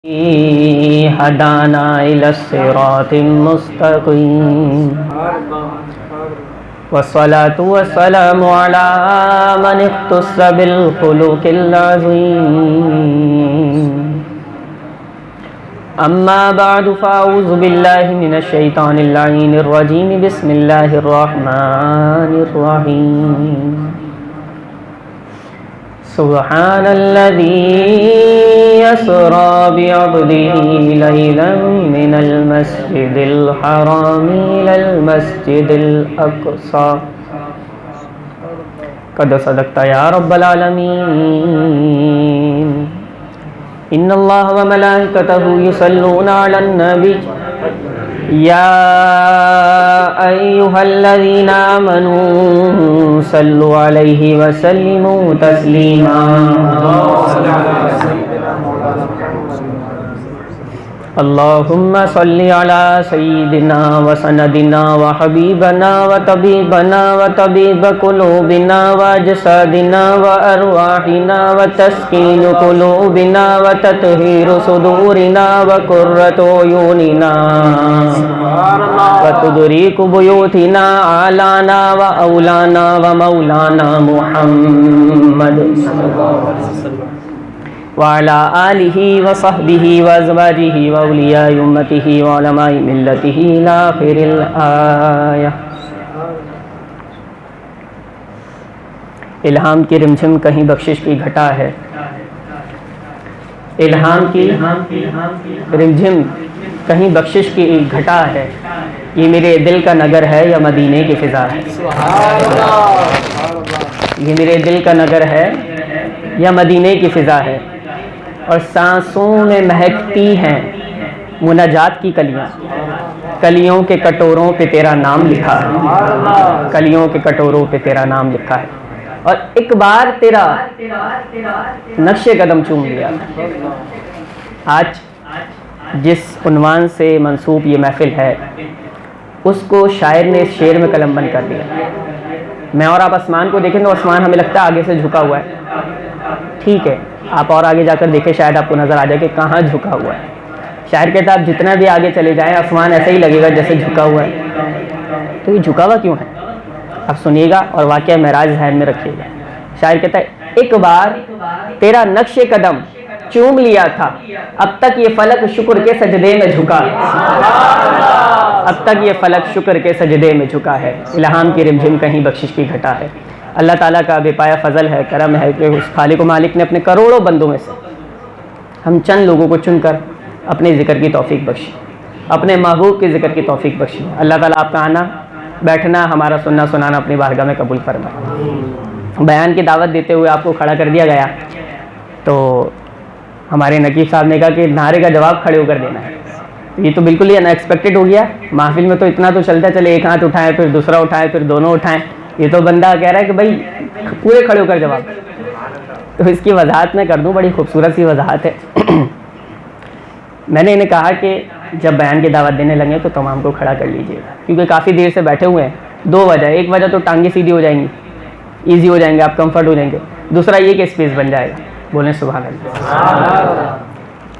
هدانا إلى الصراط المستقيم والصلاة والسلام على من اختص بالخلق العظيم أما بعد فأعوذ بالله من الشيطان اللعين الرجيم بسم الله الرحمن الرحيم سبحان الذي يسرى بعبده ليلا من المسجد الحرام إلى المسجد الأقصى قد صدقت يا رب العالمين إن الله وملائكته يصلون على النبي يا أيها الذين آمنوا صلوا عليه وسلموا تسليما اللهم صل على سيدنا وسندنا وحبيبنا وطبيب قلوبنا وأجسادنا وأرواحنا وتسكين قلوبنا وتطهير صدورنا وقرة عيوننا وتدريك بيوتنا آلانا وأولانا ومولانا محمد وعلى آلہ وصحبہ وازواجہ واولیاء امتہ وعلماء ملتہ الی آخر الآیہ۔ الہام کی رمجھم کہیں بخشش کی گھٹا ہے، الہام کی رمجھم کہیں بخشش کی گھٹا ہے، یہ میرے دل کا نگر ہے یا مدینے کی فضا ہے؟ یہ میرے دل کا نگر ہے یا مدینے کی فضا ہے؟ اور سانسوں میں مہکتی ہیں مناجات کی کلیاں، کلیوں کے کٹوروں پہ تیرا نام لکھا ہے، کلیوں کے کٹوروں پہ تیرا نام لکھا ہے، اور ایک بار تیرا نقش قدم چوم لیا۔ آج جس عنوان سے منسوب یہ محفل ہے اس کو شاعر نے اس شعر میں قلم بند کر دیا۔ میں اور آپ آسمان کو دیکھیں تو آسمان ہمیں لگتا ہے آگے سے جھکا ہوا ہے، ٹھیک ہے، آپ اور آگے جا کر دیکھیں شاید آپ کو نظر آ جائے کہ کہاں جھکا ہوا ہے۔ شاعر کہتا ہے آپ جتنا بھی آگے چلے جائیں آسمان ایسا ہی لگے گا جیسے جھکا ہوا ہے۔ تو یہ جھکا ہوا کیوں ہے؟ آپ سنیے گا اور واقعہ معراج ذہن میں رکھیے گا۔ شاعر کہتا ہے ایک بار تیرا نقش قدم چوم لیا تھا، اب تک یہ فلک شکر کے سجدے میں جھکا ہے، اب تک یہ فلک شکر کے سجدے میں جھکا ہے۔ الہام کی رمجھم کہیں بخشش کی گھٹا ہے۔ اللہ تعالیٰ کا بے پایا فضل ہے، کرم ہے کہ اس خالق و مالک نے اپنے کروڑوں بندوں میں سے ہم چند لوگوں کو چن کر اپنے ذکر کی توفیق بخشی، اپنے محبوب کے ذکر کی توفیق بخشی۔ اللہ تعالیٰ آپ کا آنا بیٹھنا ہمارا سننا سنانا اپنی بارگاہ میں قبول فرمائے۔ بیان کی دعوت دیتے ہوئے آپ کو کھڑا کر دیا گیا تو ہمارے نقیب صاحب نے کہا کہ نعرے کا جواب کھڑے ہو کر دینا ہے۔ یہ تو بالکل ہی ان ایکسپیکٹڈ ہو گیا، محفل میں تو اتنا تو چلتا چلے، ایک ہاتھ اٹھائیں پھر دوسرا اٹھائیں پھر دونوں اٹھائیں، یہ تو بندہ کہہ رہا ہے کہ بھائی پورے کھڑے ہو کر جواب۔ تو اس کی وضاحت میں کر دوں، بڑی خوبصورت سی وضاحت ہے۔ میں نے انہیں کہا کہ جب بیان کی دعوت دینے لگے تو تمام کو کھڑا کر لیجیے گا، کیونکہ کافی دیر سے بیٹھے ہوئے ہیں۔ دو وجہ، ایک وجہ تو ٹانگیں سیدھی ہو جائیں گی، ایزی ہو جائیں گے، آپ کمفرٹ ہو جائیں گے، دوسرا یہ کہ اسپیس بن جائے گا۔ بولیں سبحان اللہ۔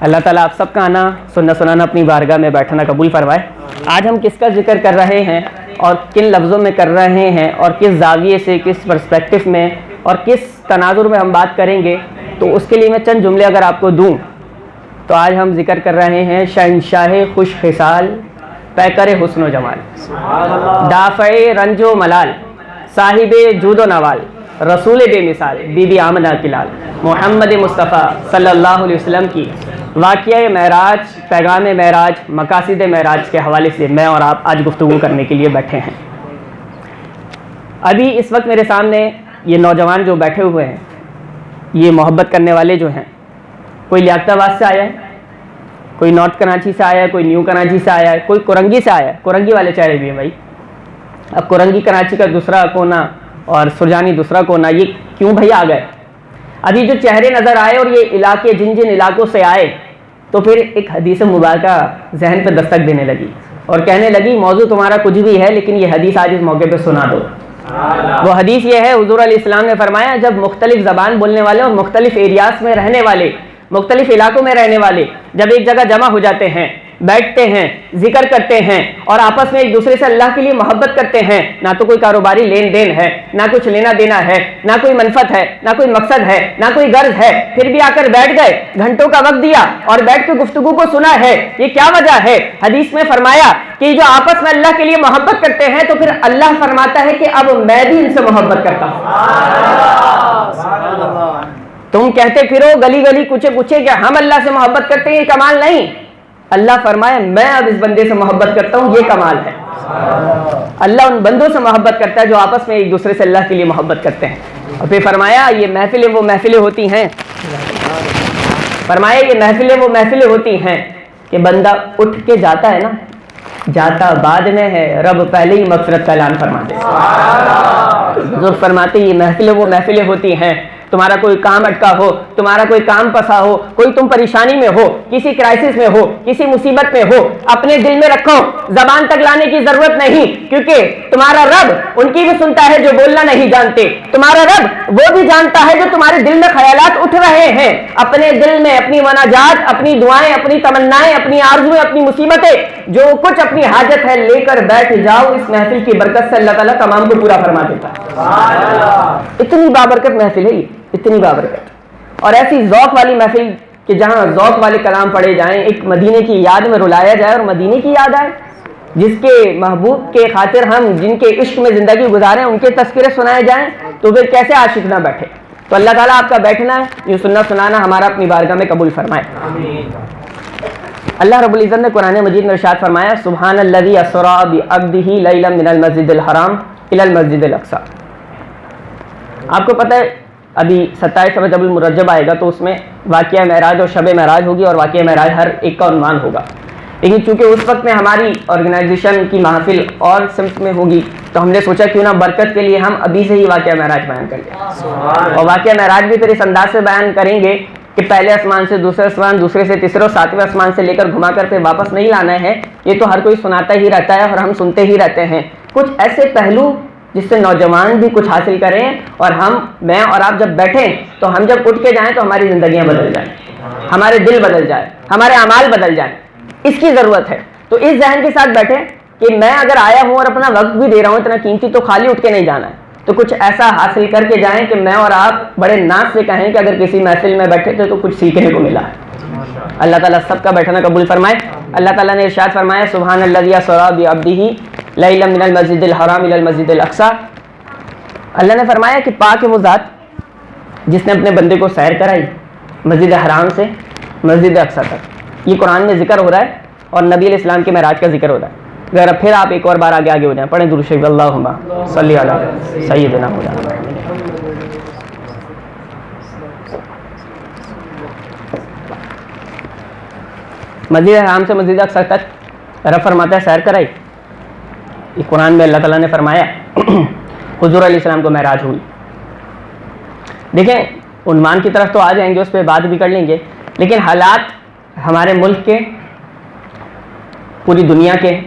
اللہ تعالیٰ آپ سب کا آنا سننا سنانا اپنی بارگاہ میں بیٹھنا قبول فرمائے۔ آج ہم کس کا ذکر کر رہے ہیں اور کن لفظوں میں کر رہے ہیں اور کس زاویے سے، کس پرسپیکٹو میں اور کس تناظر میں ہم بات کریں گے، تو اس کے لیے میں چند جملے اگر آپ کو دوں تو آج ہم ذکر کر رہے ہیں شہنشاہ خوش خصال، پیکر حسن و جمال، دافع رنج و ملال، صاحب جود و نوال، رسول بے مثال، بی بی آمنہ کی لال، محمد مصطفیٰ صلی اللہ علیہ وسلم کی واقعہ معراج، پیغام معراج، مقاصد معراج کے حوالے سے میں اور آپ آج گفتگو کرنے کے لیے بیٹھے ہیں۔ ابھی اس وقت میرے سامنے یہ نوجوان جو بیٹھے ہوئے ہیں، یہ محبت کرنے والے جو ہیں، کوئی لیاقت آباد سے آیا ہے، کوئی نارتھ کراچی سے آیا ہے، کوئی نیو کراچی سے آیا ہے، کوئی کرنگی سے آیا ہے۔ کرنگی والے چہرے بھی ہیں بھائی، اب کرنگی کراچی کا دوسرا کونا اور سرجانی دوسرا کونا، یہ کیوں بھائی آ گئے؟ ابھی جو چہرے نظر آئے اور یہ علاقے جن جن علاقوں سے آئے تو پھر ایک حدیث مبارکہ ذہن پہ دستک دینے لگی اور کہنے لگی موضوع تمہارا کچھ بھی ہے لیکن یہ حدیث آج اس موقع پہ سنا دو۔ وہ حدیث یہ ہے، حضور علیہ السلام نے فرمایا جب مختلف زبان بولنے والے اور مختلف ایریاز میں رہنے والے، مختلف علاقوں میں رہنے والے جب ایک جگہ جمع ہو جاتے ہیں، بیٹھتے ہیں، ذکر کرتے ہیں اور آپس میں ایک دوسرے سے اللہ کے لیے محبت کرتے ہیں، نہ تو کوئی کاروباری لین دین ہے، نہ کچھ لینا دینا ہے، نہ کوئی منفعت ہے، نہ کوئی مقصد ہے، نہ کوئی غرض ہے، پھر بھی آ کر بیٹھ گئے، گھنٹوں کا وقت دیا اور بیٹھ کے گفتگو کو سنا ہے، یہ کیا وجہ ہے؟ حدیث میں فرمایا کہ جو آپس میں اللہ کے لیے محبت کرتے ہیں تو پھر اللہ فرماتا ہے کہ اب میں بھی ان سے محبت کرتا ہوں۔ تم کہتے پھرو گلی گلی کوچے کوچے کہ ہم اللہ سے محبت کرتے ہیں، یہ کمال نہیں، اللہ فرمایا میں اب اس بندے سے محبت کرتا ہوں، یہ کمال ہے۔ اللہ ان بندوں سے محبت کرتا ہے جو آپس میں ایک دوسرے سے اللہ کے لیے محبت کرتے ہیں۔ اور پھر فرمایا یہ محفلیں وہ محفلیں ہوتی ہیں، فرمایا یہ محفلیں وہ محفلیں ہوتی ہیں کہ بندہ اٹھ کے جاتا ہے نا، جاتا بعد میں ہے، رب پہلے ہی مغفرت کا اعلان فرماتے ہیں۔ حضور فرماتے یہ محفلیں وہ محفلیں ہوتی ہیں، تمہارا کوئی کام اٹکا ہو، تمہارا کوئی کام پسا ہو، کوئی تم پریشانی میں ہو، کسی کرائسس میں ہو، کسی مصیبت میں ہو، اپنے دل میں رکھو، زبان تک لانے کی ضرورت نہیں، کیونکہ تمہارا رب ان کی بھی سنتا ہے جو بولنا نہیں جانتے، تمہارا رب وہ بھی جانتا ہے جو تمہارے دل میں خیالات اٹھ رہے ہیں، اپنے دل میں اپنی مناجات، اپنی دعائیں، اپنی تمنائیں، اپنی آرزویں، اپنی مصیبتیں، جو کچھ اپنی حاجت ہے لے کر بیٹھ جاؤ، اس محفل کی برکت سے اللہ تعالیٰ تمام کو پورا فرما دیتا ہے۔ اتنی بابرکت محفل ہے یہ، اتنی بابرکت، اور ایسی ذوق والی محفل کہ جہاں ذوق والے کلام پڑھے جائیں، ایک مدینے کی یاد میں رلایا جائے اور مدینے کی یاد آئے، جس کے محبوب کے خاطر ہم جن کے عشق میں زندگی گزاریں ان کے تذکرے سنائے جائیں، تو پھر کیسے عاشق نہ بیٹھے۔ تو اللہ تعالیٰ آپ کا بیٹھنا یہ سننا سنانا ہمارا اپنی بارگاہ میں قبول فرمائے۔ اللہ رب العزت نے قرآن مجید میں ارشاد فرمایا سبحان الذی اسریٰ بعبدہ لیلا من المسجد الحرام الی المسجد الاقصی۔ آپ کو پتہ ہے ابھی 27 رجب المرجب آئے گا تو اس میں واقعہ معراج اور شب معراج ہوگی اور واقعہ معراج ہر ایک کا عنوان ہوگا، لیکن چونکہ اس وقت میں ہماری آرگنائزیشن کی محفل اور سمت میں ہوگی تو ہم نے سوچا کیوں نہ برکت کے لیے ہم ابھی سے ہی واقعہ معراج بیان کر لیں، اور واقعہ معراج بھی پھر اس انداز سے بیان کریں گے کہ پہلے آسمان سے دوسرے آسمان، دوسرے سے تیسرے اور ساتویں آسمان سے لے کر گھما کر پھر واپس نہیں لانا ہے، یہ تو ہر کوئی سناتا ہی رہتا ہے اور ہم سنتے ہی رہتے ہیں۔ کچھ ایسے پہلو جس سے نوجوان بھی کچھ حاصل کریں، اور میں اور آپ جب بیٹھیں تو ہم جب اٹھ کے جائیں تو ہماری زندگیاں بدل جائیں، ہمارے دل بدل جائیں، ہمارے اعمال بدل جائیں، اس کی ضرورت ہے۔ تو اس ذہن کے ساتھ بیٹھیں کہ میں اگر آیا ہوں اور اپنا وقت بھی دے رہا ہوں اتنا قیمتی، تو خالی اٹھ کے نہیں جانا ہے، تو کچھ ایسا حاصل کر کے جائیں کہ میں اور آپ بڑے ناز سے کہیں کہ اگر کسی محفل میں بیٹھے تھے تو کچھ سیکھنے کو ملا ہے۔ اللہ تعالیٰ سب کا بیٹھنا قبول فرمائے۔ اللہ تعالیٰ نے ارشاد فرمایا سبحان الذی اسریٰ بعبدہ لیلا من المسجد الحرام الی المسجد الاقصی۔ اللہ نے فرمایا کہ پاک ہے وہ ذات جس نے اپنے بندے کو سیر کرائی مسجد حرام سے مسجد اقصی تک۔ یہ قرآن میں ذکر ہو رہا ہے اور نبی علیہ السلام کے معراج کا ذکر ہو رہا ہے۔ اگر پھر آپ ایک اور بار آگے ہو جائیں، پڑھیں درود شریف اللہم صلی علی سیدنا محمد۔ مسجد حرام سے مسجد اقصی تک رب فرماتا ہے سیر کرائی، یہ قرآن میں اللہ تعالیٰ نے فرمایا حضور علیہ السلام کو معراج ہوئی۔ دیکھیں عنوان کی طرف تو آ جائیں گے، اس پہ بات بھی کر لیں گے، لیکن حالات ہمارے ملک کے، پوری دنیا کے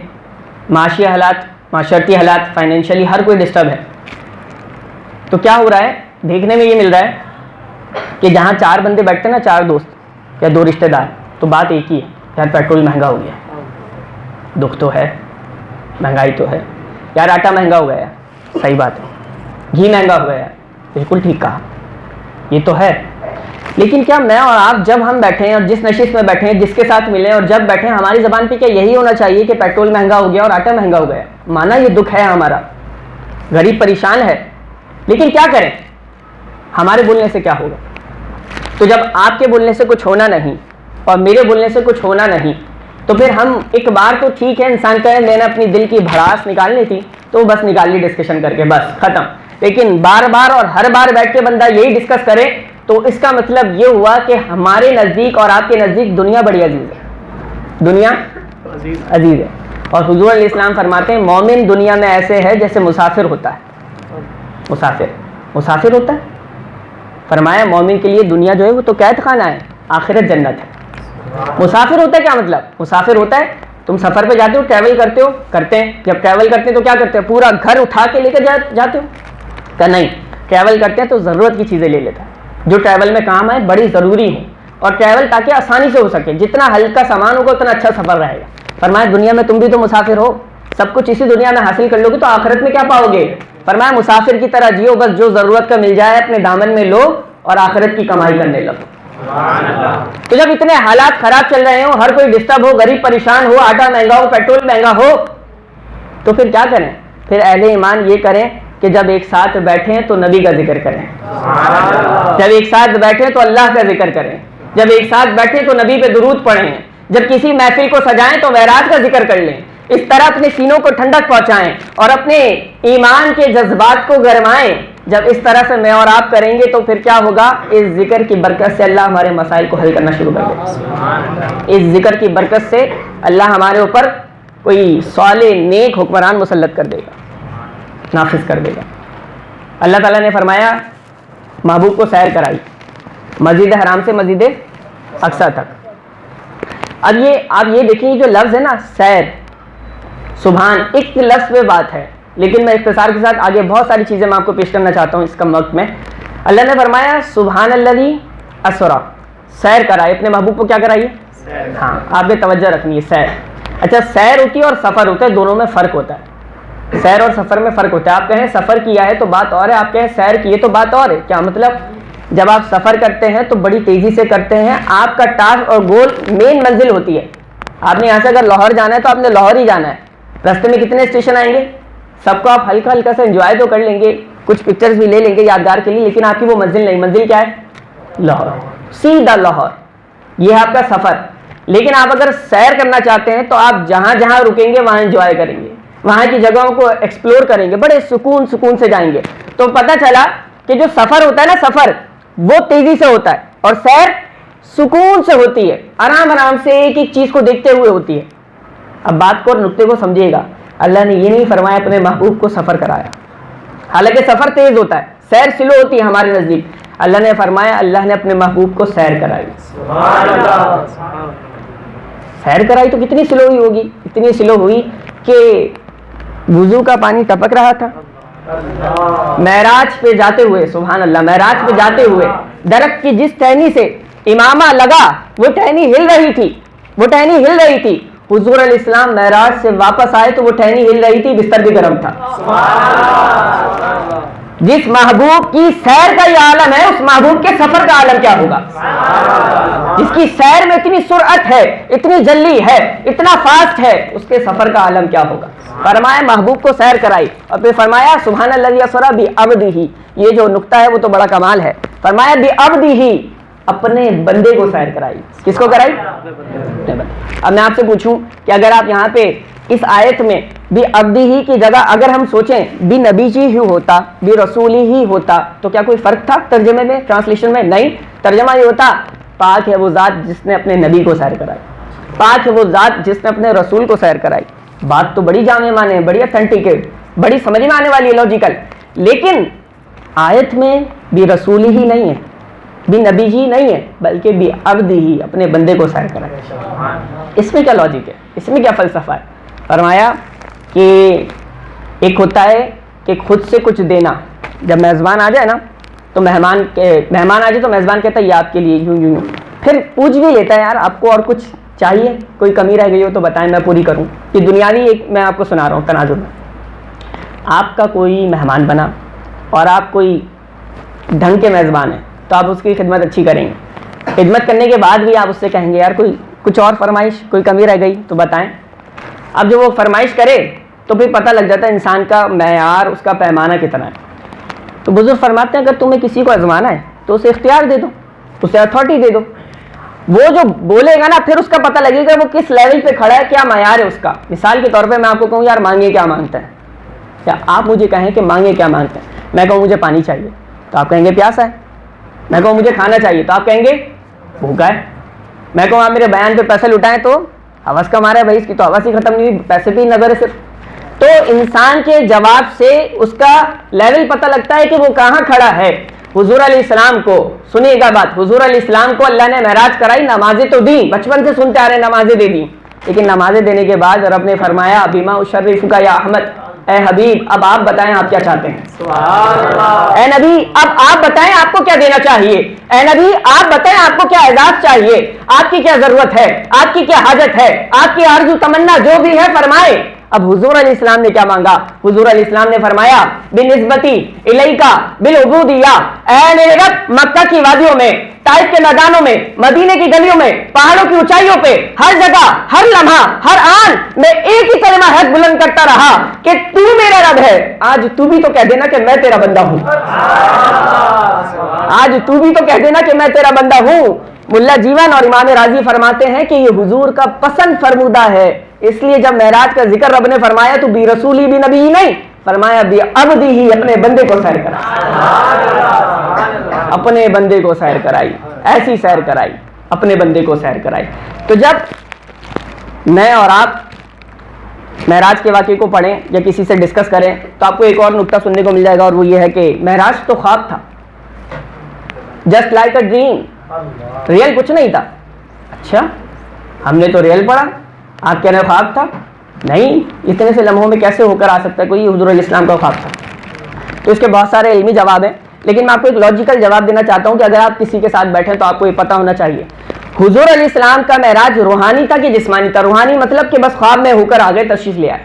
معاشی حالات، معاشرتی حالات، فائنینشلی ہر کوئی ڈسٹرب ہے۔ تو کیا ہو رہا ہے، دیکھنے میں یہ مل رہا ہے کہ جہاں 4 بندے بیٹھتے ہیں نا، 4 دوست یا 2 رشتہ دار، تو بات ایک ہی ہے، یار پیٹرول مہنگا ہو گیا، دکھ تو ہے، مہنگائی تو ہے، یار آٹا مہنگا ہو گیا ہے، صحیح بات ہے، گھی مہنگا ہو گیا ہے، بالکل ٹھیک کہا، یہ تو ہے۔ لیکن کیا میں اور آپ جب ہم بیٹھیں اور جس نشست میں بیٹھیں، جس کے ساتھ ملیں اور جب بیٹھیں، ہماری زبان پہ کیا یہی ہونا چاہیے کہ پیٹرول مہنگا ہو گیا اور آٹا مہنگا ہو گیا؟ مانا یہ دکھ ہے ہمارا، غریب پریشان ہے، لیکن کیا کریں، ہمارے بولنے سے کیا ہوگا؟ تو جب آپ کے بولنے سے کچھ ہونا نہیں اور میرے بولنے سے کچھ ہونا نہیں، تو پھر ہم ایک بار تو ٹھیک ہے انسان کہے میں نے اپنی دل کی بھڑاس نکالنی تھی تو بس نکال لی ڈسکشن کر کے، بس ختم۔ لیکن بار بار اور ہر بار بیٹھ کے بندہ یہی ڈسکس کرے تو اس کا مطلب یہ ہوا کہ ہمارے نزدیک اور آپ کے نزدیک دنیا بڑی عزیز ہے، دنیا عزیز ہے۔ اور حضور علیہ السلام فرماتے ہیں مومن دنیا میں ایسے ہے جیسے مسافر ہوتا ہے، مسافر ہوتا ہے۔ فرمایا مومن کے لیے دنیا جو ہے وہ تو قید خانہ ہے، آخرت جنت ہے۔ مسافر ہوتا ہے کیا مطلب؟ مسافر ہوتا ہے تم سفر پہ جاتے ہو، ٹریول کرتے ہو، کرتے ہیں، جب ٹریول کرتے ہیں تو کیا کرتے ہیں؟ پورا گھر اٹھا کے لے کر جاتے ہو؟ کہ نہیں، ٹریول کرتے ہیں تو ضرورت کی چیزیں لے لیتا ہے، جو ٹریول میں کام آئے، بڑی ضروری ہو، اور ٹریول تاکہ آسانی سے ہو سکے, جتنا ہلکا سامان ہوگا اتنا اچھا سفر رہے گا. فرمایا دنیا میں تم بھی تو مسافر ہو, سب کچھ اسی دنیا میں حاصل کر لو گے تو آخرت میں کیا پاؤ گے؟ فرمایا مسافر کی طرح جیو, بس جو ضرورت کا مل جائے اپنے دامن میں لو اور آخرت کی کمائی کرنے لگو. تو جب اتنے حالات خراب چل رہے ہوں, ہر کوئی ڈسٹرب ہو, غریب پریشان ہو, آٹا مہنگا ہو, پیٹرول مہنگا ہو, تو پھر کیا کریں؟ پھر اہل ایمان یہ کریں کہ جب ایک ساتھ بیٹھیں تو نبی کا ذکر کریں, جب ایک ساتھ بیٹھیں تو اللہ کا ذکر کریں, جب ایک ساتھ بیٹھیں تو نبی پہ درود پڑھیں, جب کسی محفل کو سجائیں تو ویرات کا ذکر کر لیں. اس طرح اپنے سینوں کو ٹھنڈک پہنچائیں اور اپنے ایمان کے جذبات کو گرمائیں. جب اس طرح سے میں اور آپ کریں گے تو پھر کیا ہوگا؟ اس ذکر کی برکت سے اللہ ہمارے مسائل کو حل کرنا شروع کر دے گا. اس ذکر کی برکت سے اللہ ہمارے اوپر کوئی صالح نیک حکمران مسلط کر دے گا, نافذ کر دے گا. اللہ تعالیٰ نے فرمایا محبوب کو سیر کرائی مسجد حرام سے مسجد اقصیٰ تک. اب یہ آپ یہ دیکھیں جو لفظ ہے نا سیر, سبحان, ایک لفظ پہ بات ہے, لیکن میں اختصار کے ساتھ آگے بہت ساری چیزیں میں آپ کو پیش کرنا چاہتا ہوں اس کم وقت میں. اللہ نے فرمایا سبحان الذی اسرا, سیر کرائے, اپنے محبوب کو کیا کرائیے؟ ہاں, آپ نے توجہ رکھنی ہے. سیر, اچھا سیر ہوتی ہے اور سفر ہوتا ہے, دونوں میں فرق ہوتا ہے. سیر اور سفر میں فرق ہوتا ہے. آپ کہیں سفر کیا ہے تو بات اور ہے, آپ کہیں سیر کی ہے تو بات اور ہے. کیا مطلب؟ جب آپ سفر کرتے ہیں تو بڑی تیزی سے کرتے ہیں, آپ کا ٹاسک اور گول مین منزل ہوتی ہے. آپ نے یہاں سے اگر لاہور جانا ہے تو آپ نے لاہور ہی جانا ہے. راستے میں کتنے اسٹیشن آئیں گے, سب کو آپ ہلکا ہلکا سے انجوائے تو کر لیں گے, کچھ پکچرز بھی لے لیں گے یادگار کے لیے, لیکن آپ کی وہ منزل نہیں. منزل کیا ہے؟ لاہور, سیدھا لاہور, یہ ہے آپ کا سفر. لیکن آپ اگر سیر کرنا چاہتے ہیں تو آپ جہاں جہاں رکیں گے وہاں انجوائے کریں گے, وہاں کی جگہوں کو ایکسپلور کریں گے, بڑے سکون سے جائیں گے. تو پتہ چلا کہ جو سفر ہوتا ہے نا, سفر وہ تیزی سے ہوتا ہے اور سیر سکون سے ہوتی ہے, آرام آرام سے ایک ایک چیز کو دیکھتے ہوئے ہوتی ہے. اب بات کو اور نقطے کو سمجھیے گا, اللہ نے یہ نہیں فرمایا اپنے محبوب کو سفر کرایا, حالانکہ سفر تیز ہوتا ہے, سیر سلو ہوتی ہے ہمارے نزدیک. اللہ نے فرمایا اللہ نے اپنے محبوب کو سیر کرائی. سیر کرائی تو کتنی سلو ہوئی ہوگی؟ اتنی سلو ہوئی کہ وضو کا پانی ٹپک رہا تھا. معراج پہ جاتے ہوئے, سبحان اللہ, معراج پہ جاتے ہوئے درخت کی جس ٹہنی سے امامہ لگا وہ ٹہنی ہل رہی تھی, وہ ٹہنی ہل رہی تھی. حضور علیہ السلام معراج سے واپس آئے تو وہ ٹہنی ہل رہی تھی, بستر بھی گرم تھا. جس محبوب کی سیر کا یہ عالم ہے, اس محبوب کے سفر کا عالم کیا ہوگا؟ جس کی سیر میں اتنی سرعت ہے, اتنی جلدی ہے, اتنا فاسٹ ہے, اس کے سفر کا عالم کیا ہوگا؟ فرمایا محبوب کو سیر کرائی اور پھر فرمایا سبحان الذی اسری بعبدہ. یہ جو نقطہ ہے وہ تو بڑا کمال ہے. فرمایا بعبدہ, اپنے بندے کو سیر کرائی. کس کو کرائی؟ اب میں آپ سے پوچھوں کہ اگر آپ یہاں پہ اس آیت میں بھی عبدی ہی کی جگہ اگر ہم سوچیں بھی نبی جی ہی ہوتا, بھی رسولی ہی ہوتا, تو کیا کوئی فرق تھا ترجمے میں, ٹرانسلیشن میں؟ نہیں. ترجمہ یہ ہوتا پاک ہے وہ ذات جس نے اپنے نبی کو سیر کرائی, پاک ہے وہ ذات جس نے اپنے رسول کو سیر کرائی. بات تو بڑی جامع معنی ہے, بڑی اتھینٹک ہے, بڑی سمجھ میں آنے والی ہے, لاجیکل. لیکن آیت میں بھی رسولی ہی نہیں ہے, بھی نبی جی نہیں ہے, بلکہ بھی عبد ہی, اپنے بندے کو سیر کرایا. اس میں کیا لاجک ہے, اس میں کیا فلسفہ ہے؟ فرمایا کہ ایک ہوتا ہے کہ خود سے کچھ دینا. جب میزبان آ جائے نا تو مہمان آ جائے تو میزبان کہتا ہے یہ آپ کے لیے, یوں یوں یوں, پھر پوچھ بھی لیتا ہے یار آپ کو اور کچھ چاہیے, کوئی کمی رہ گئی ہو تو بتائیں میں پوری کروں. یہ دنیاوی ایک میں آپ کو سنا رہا ہوں تناظر میں. آپ کا کوئی مہمان بنا اور آپ کوئی ڈھنگ کے میزبان ہیں تو آپ اس کی خدمت اچھی کریں گے. خدمت کرنے کے بعد بھی آپ اس سے کہیں گے یار کوئی کچھ اور فرمائش, کوئی کمی رہ گئی تو بتائیں. اب جو وہ فرمائش کرے تو پھر پتہ لگ جاتا ہے انسان کا معیار, اس کا پیمانہ کتنا ہے. تو بزرگ فرماتے ہیں اگر تمہیں کسی کو آزمانا ہے تو اسے اختیار دے دو, اسے اتھارٹی دے دو. وہ جو بولے گا نا پھر اس کا پتہ لگے گا وہ کس لیول پہ کھڑا ہے, کیا معیار ہے اس کا. مثال کے طور پہ میں آپ کو کہوں یار مانگے کیا مانگتا ہے, کیا آپ مجھے کہیں کہ مانگے کیا مانگتے ہیں, میں کہوں مجھے پانی چاہیے تو آپ کہیں گے پیاسا ہے. میں کہوں مجھے کھانا چاہیے تو آپ کہیں گے بھوکا ہے. میں کہوں آپ میرے بیان پہ پیسے لٹائیں تو حوث کا مارا ہے, بھائی اس کی تو حوث ہی ختم نہیں ہوئی, پیسے پہ ہی نظر ہے صرف. تو انسان کے جواب سے اس کا لیول پتہ لگتا ہے کہ وہ کہاں کھڑا ہے. حضور علیہ السلام کو سنیے گا بات, حضور علیہ السلام کو اللہ نے معراج کرائی, نمازیں تو دی, بچپن سے سنتے آ رہے ہیں نمازیں دے دی, لیکن نمازیں دینے کے بعد رب نے فرمایا بما اشرفک یا احمد, اے حبیب اب آپ بتائیں آپ کیا چاہتے ہیں. اے نبی اب آپ بتائیں آپ کو کیا دینا چاہیے. اے نبی آپ بتائیں آپ کو کیا اعزاز چاہیے, آپ کی کیا ضرورت ہے, آپ کی کیا حاجت ہے, آپ کی آرزو تمنا جو بھی ہے فرمائے. اب حضور علیہ السلام نے کیا مانگا؟ حضور علیہ السلام نے فرمایا بنسبتی الیکا بالعبودیہ, اے میرے رب مکہ کی وادیوں میں, طائف کے میدانوں میں, مدینے کی گلیوں میں, پہاڑوں کی اونچائیوں پہ, ہر جگہ, ہر لمحہ, ہر آن میں ایک ہی کلمہ حق بلند کرتا رہا کہ تو میرا رب ہے. آج تو بھی تو کہہ دینا کہ میں تیرا بندہ ہوں. آج تو بھی تو کہہ دینا کہ میں تیرا بندہ ہوں. ملا جیون اور امام راضی فرماتے ہیں کہ یہ حضور کا پسند فرمودہ ہے, اس لیے جب معراج کا ذکر رب نے فرمایا تو بھی رسولی بھی نبی ہی نہیں فرمایا, بھی عبدی ہی, اپنے بندے کو سیر کرائی, اپنے بندے کو سیر کرائی, ایسی سیر کرائی, اپنے بندے کو سیر کرائی. تو جب میں اور آپ معراج کے واقعے کو پڑھیں یا کسی سے ڈسکس کریں تو آپ کو ایک اور نکتہ سننے کو مل جائے گا, اور وہ یہ ہے کہ معراج تو خواب تھا, just like a dream, real کچھ نہیں تھا. اچھا ہم نے تو ریئل پڑھا, آپ کہہ رہے خواب تھا؟ نہیں, اتنے سے لمحوں میں کیسے ہو کر آ سکتا ہے کوئی حضور علیہ السلام کا خواب تھا؟ تو اس کے بہت سارے علمی جواب ہیں, لیکن میں آپ کو ایک لاجیکل جواب دینا چاہتا ہوں کہ اگر آپ کسی کے ساتھ بیٹھیں تو آپ کو یہ پتہ ہونا چاہیے حضور علیہ السلام کا معراج روحانی تھا کہ جسمانی تھا؟ روحانی مطلب کہ بس خواب میں ہو کر آ گئے, تشریف لے آئے.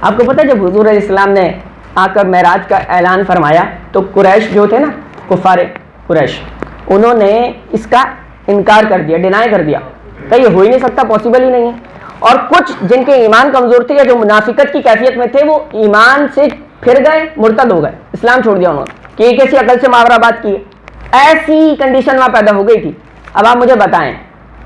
آپ کو پتہ جب حضور علیہ السلام نے آ کر معراج کا اعلان فرمایا تو قریش جو تھے نا, کفار قریش, انہوں نے اس کا انکار کر دیا, ڈینائی کر دیا کہ یہ ہو ہی نہیں سکتا, پاسبل ہی نہیں ہے. اور کچھ جن کے ایمان کمزور تھے یا جو منافقت کی کیفیت میں تھے وہ ایمان سے پھر گئے, مرتد ہو گئے, اسلام چھوڑ دیا انہوں نے کہ ایک ایسی عقل سے ماورا بات کی. ایسی کنڈیشن وہاں پیدا ہو گئی تھی. اب آپ مجھے بتائیں